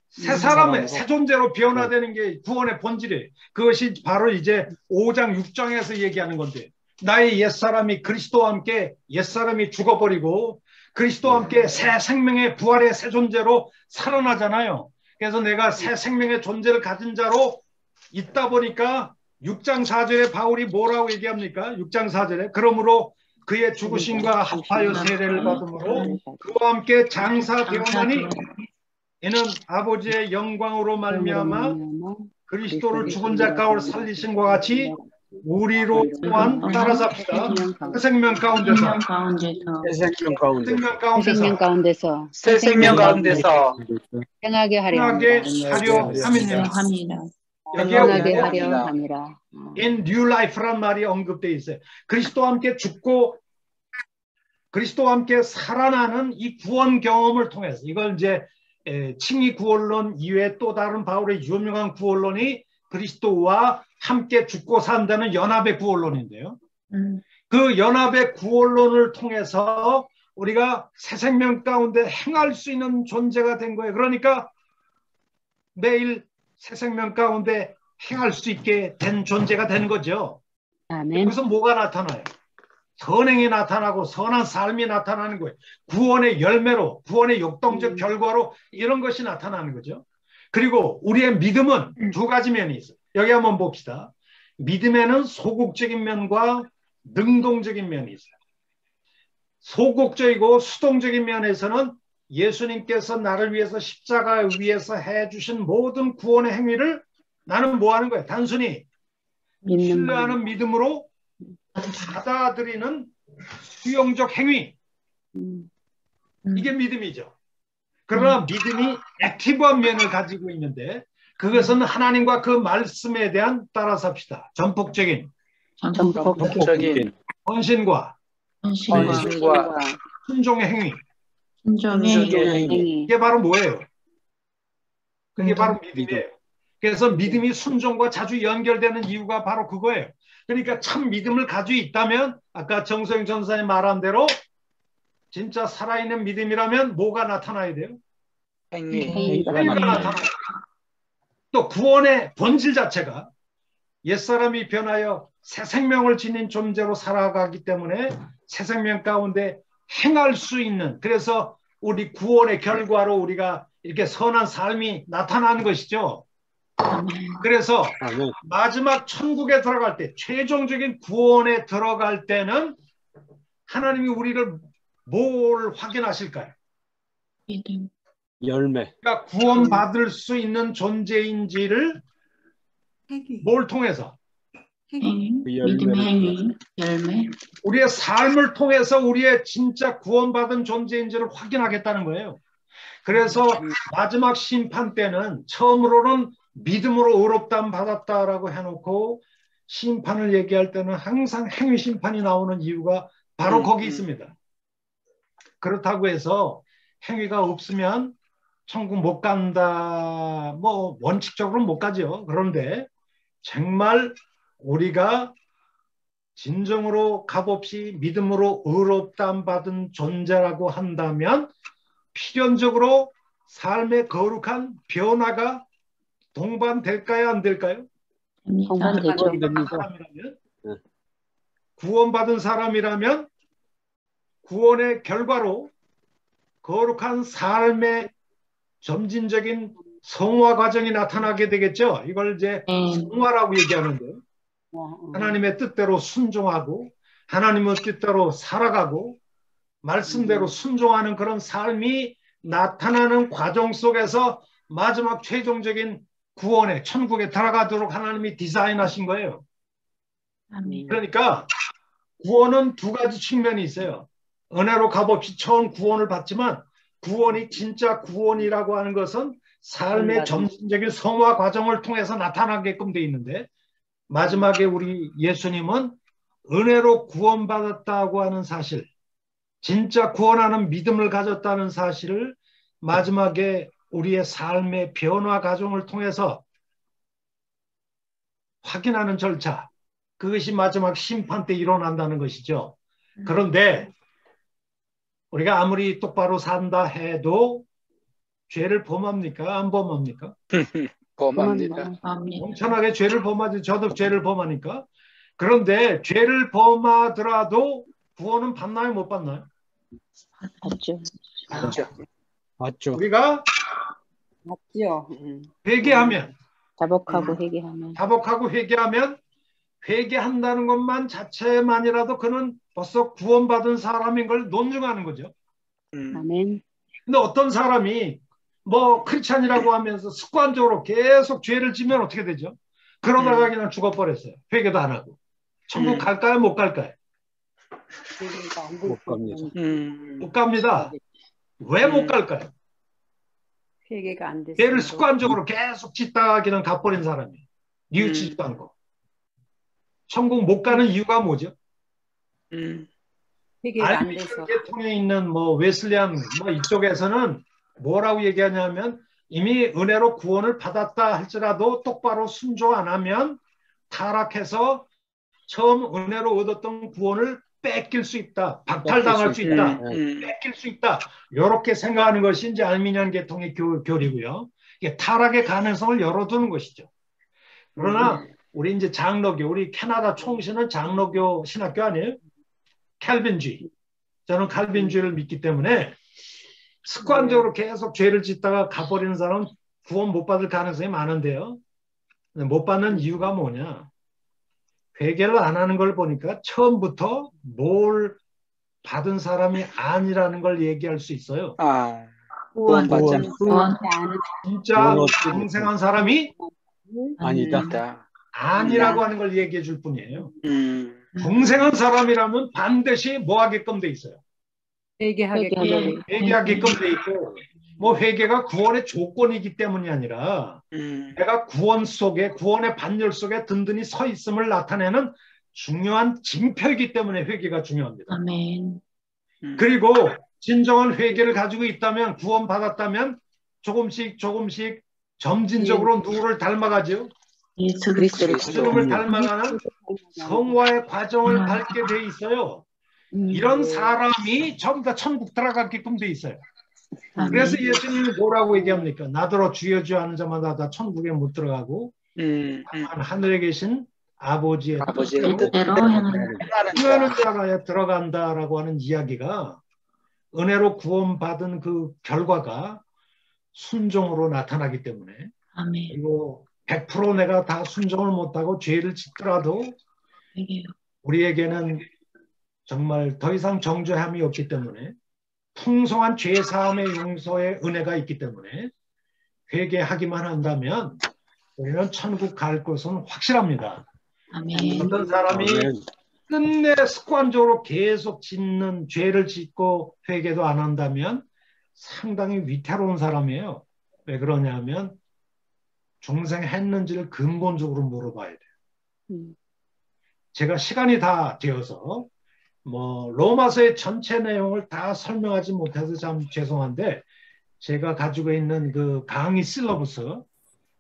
새 사람의 새 존재로 변화되는 게 구원의 본질이에요. 그것이 바로 이제 5장 6장에서 얘기하는 건데, 나의 옛사람이 그리스도와 함께 옛사람이 죽어버리고 그리스도와 함께 새 생명의 부활의 새 존재로 살아나잖아요. 그래서 내가 새 생명의 존재를 가진 자로 있다 보니까 6장 4절에 바울이 뭐라고 얘기합니까? 6장 4절에 그러므로 그의 죽으심과 합하여 세례를 받음으로 그와 함께 장사되었나니 이는 아버지의 영광으로 말미암아 그리스도를 죽은 자 가운데 살리신과 같이 우리로 또한 따라 삽시다. 새 생명 가운데서 새 생명 가운데서 행하게 하려 함이니라. 행하게 하려 함이라. In new life란 말이 언급되어 있어요. 그리스도와 함께 죽고 그리스도와 함께 살아나는 이 구원 경험을 통해서, 이걸 이제 칭의 구원론 이외에 또 다른 바울의 유명한 구원론이 그리스도와 함께 죽고 산다는 연합의 구원론인데요. 그 연합의 구원론을 통해서 우리가 새 생명 가운데 행할 수 있는 존재가 된 거예요. 그러니까 매일 새 생명 가운데 행할 수 있게 된 존재가 된 거죠. 아멘. 그래서 뭐가 나타나요? 선행이 나타나고 선한 삶이 나타나는 거예요. 구원의 열매로, 구원의 역동적 결과로 이런 것이 나타나는 거죠. 그리고 우리의 믿음은 두 가지 면이 있어요. 여기 한번 봅시다. 믿음에는 소극적인 면과 능동적인 면이 있어요. 소극적이고 수동적인 면에서는 예수님께서 나를 위해서 십자가 위에서 해주신 모든 구원의 행위를 나는 뭐 하는 거예요? 단순히 신뢰하는 믿음으로 받아들이는 수용적 행위. 이게 믿음이죠. 그러나 믿음이 액티브한 면을 가지고 있는데 그것은 하나님과 그 말씀에 대한, 따라서 합시다, 전폭적인 헌신과 순종의 행위. 이게 바로 뭐예요? 그게 바로 믿음이에요. 그래서 믿음이 순종과 자주 연결되는 이유가 바로 그거예요. 그러니까 참 믿음을 가지고 있다면 아까 정소영 전사님 말한 대로 진짜 살아있는 믿음이라면 뭐가 나타나야 돼요? 행위가 나타나요. 또 구원의 본질 자체가 옛사람이 변하여 새 생명을 지닌 존재로 살아가기 때문에 새 생명 가운데 행할 수 있는, 그래서 우리 구원의 결과로 우리가 이렇게 선한 삶이 나타나는 것이죠. 그래서 마지막 천국에 들어갈 때, 최종적인 구원에 들어갈 때는 하나님이 우리를 뭘 확인하실까요? 열매. 그러니까 구원받을 수 있는 존재인지를 뭘 통해서? 믿음 행위, 열매. 우리의 삶을 통해서 우리의 진짜 구원받은 존재인지를 확인하겠다는 거예요. 그래서 마지막 심판 때는 처음으로는 믿음으로 의롭다함 받았다라고 해놓고 심판을 얘기할 때는 항상 행위 심판이 나오는 이유가 바로 거기 있습니다. 그렇다고 해서 행위가 없으면 천국 못 간다, 뭐 원칙적으로는 못 가죠. 그런데 정말 우리가 진정으로 값없이 믿음으로 의롭다함 받은 존재라고 한다면 필연적으로 삶의 거룩한 변화가 동반될까요? 안 될까요? 동반되죠. 구원받은 사람이라면 구원의 결과로 거룩한 삶의 점진적인 성화 과정이 나타나게 되겠죠. 이걸 이제 성화라고 얘기하는데요. 하나님의 뜻대로 순종하고 하나님의 뜻대로 살아가고 말씀대로 순종하는 그런 삶이 나타나는 과정 속에서 마지막 최종적인 구원에 천국에 들어가도록 하나님이 디자인하신 거예요. 그러니까 구원은 두 가지 측면이 있어요. 은혜로 값없이 처음 구원을 받지만 구원이 진짜 구원이라고 하는 것은 삶의 점진적인 성화 과정을 통해서 나타나게끔 돼 있는데 마지막에 우리 예수님은 은혜로 구원받았다고 하는 사실, 진짜 구원하는 믿음을 가졌다는 사실을 마지막에 우리의 삶의 변화 과정을 통해서 확인하는 절차, 그것이 마지막 심판 때 일어난다는 것이죠. 그런데 우리가 아무리 똑바로 산다 해도 죄를 범합니까? 안 범합니까? 범합니다. 엄청나게 죄를 범하지. 저도 죄를 범하니까. 그런데 죄를 범하더라도 구원은 받나요? 못 받나요? 받죠. 우리가 받죠. 회개하면 자복하고 회개하면 회개한다는 것만 자체만이라도 그는 벌써 구원받은 사람인 걸 논증하는 거죠. 아멘. 근데 어떤 사람이 뭐 크리스찬이라고 하면서 습관적으로 계속 죄를 지면 어떻게 되죠? 그러다가 그냥 죽어버렸어요. 회개도 안 하고. 천국 갈까요? 못 갈까요? 못 갑니다. 못 갑니다. 왜 못 갈까요? 회개가 안 돼서. 죄를 습관적으로 계속 짓다가 그냥 가버린 사람이 뉘우치지도 않고. 천국 못 가는 이유가 뭐죠? 회개가 안 돼서. 계통에 있는 뭐 웨슬리안 뭐 이쪽에서는 뭐라고 얘기하냐면 이미 은혜로 구원을 받았다 할지라도 똑바로 순종 안 하면 타락해서 처음 은혜로 얻었던 구원을 뺏길 수 있다. 박탈당할 수 있다. 뺏길 수 있다. 이렇게 생각하는 것이 이제 알미니안 계통의 교리고요. 이게 타락의 가능성을 열어두는 것이죠. 그러나 우리 이제 장로교, 우리 캐나다 총신은 장로교 신학교 아니에요? 칼빈주의. 저는 칼빈주의를 믿기 때문에 습관적으로 계속 죄를 짓다가 가버리는 사람은 구원 못 받을 가능성이 많은데요. 못 받는 이유가 뭐냐? 회개를 안 하는 걸 보니까 처음부터 뭘 받은 사람이 아니라는 걸 얘기할 수 있어요. 구원 받자. 진짜 영생한 사람이 아니다. 아니라고 하는 걸 얘기해 줄 뿐이에요. 영생한 사람이라면 반드시 뭐 하게끔 돼 있어요? 회개하게끔 돼 있고, 뭐 회개가 구원의 조건이기 때문이 아니라 내가 구원 속에, 구원의 반열 속에 든든히 서 있음을 나타내는 중요한 징표이기 때문에 회개가 중요합니다. 아멘. 그리고 진정한 회개를 가지고 있다면, 구원 받았다면 조금씩 점진적으로 누구를 닮아가죠? 예수 그리스도를 예수님을 닮아가는 성화의 과정을 밟게 돼 있어요. 이런 사람이 전부 다 천국 들어가게끔 돼 있어요. 그래서 예수님이 뭐라고 얘기합니까? 나더러 주여 주여 하는 자마다 다 천국에 못 들어가고 하늘에 계신 아버지의 뜻대로 행하는 자가 들어간다라고 하는 이야기가 은혜로 구원받은 그 결과가 순종으로 나타나기 때문에 그리고 100% 내가 다 순종을 못하고 죄를 짓더라도 우리에게는 정말 더 이상 정죄함이 없기 때문에 풍성한 죄사함의 용서의 은혜가 있기 때문에 회개하기만 한다면 우리는 천국 갈 것은 확실합니다. 어떤 사람이 끝내 습관적으로 계속 짓는 죄를 짓고 회개도 안 한다면 상당히 위태로운 사람이에요. 왜 그러냐면 중생했는지를 근본적으로 물어봐야 돼요. 제가 시간이 다 되어서 뭐 로마서의 전체 내용을 다 설명하지 못해서 참 죄송한데 제가 가지고 있는 그 강의 실러버스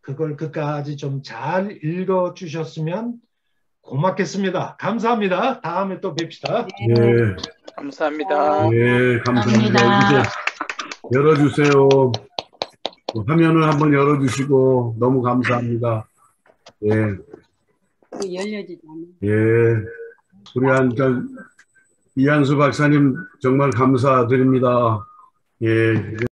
그걸 끝까지 좀 잘 읽어 주셨으면 고맙겠습니다. 감사합니다. 다음에 또 뵙시다. 예, 감사합니다. 예, 감사합니다. 열어주세요. 화면을 한번 열어주시고 너무 감사합니다. 예, 열려지지 않아요. 예, 우리 이한수 박사님 정말 감사드립니다. 예.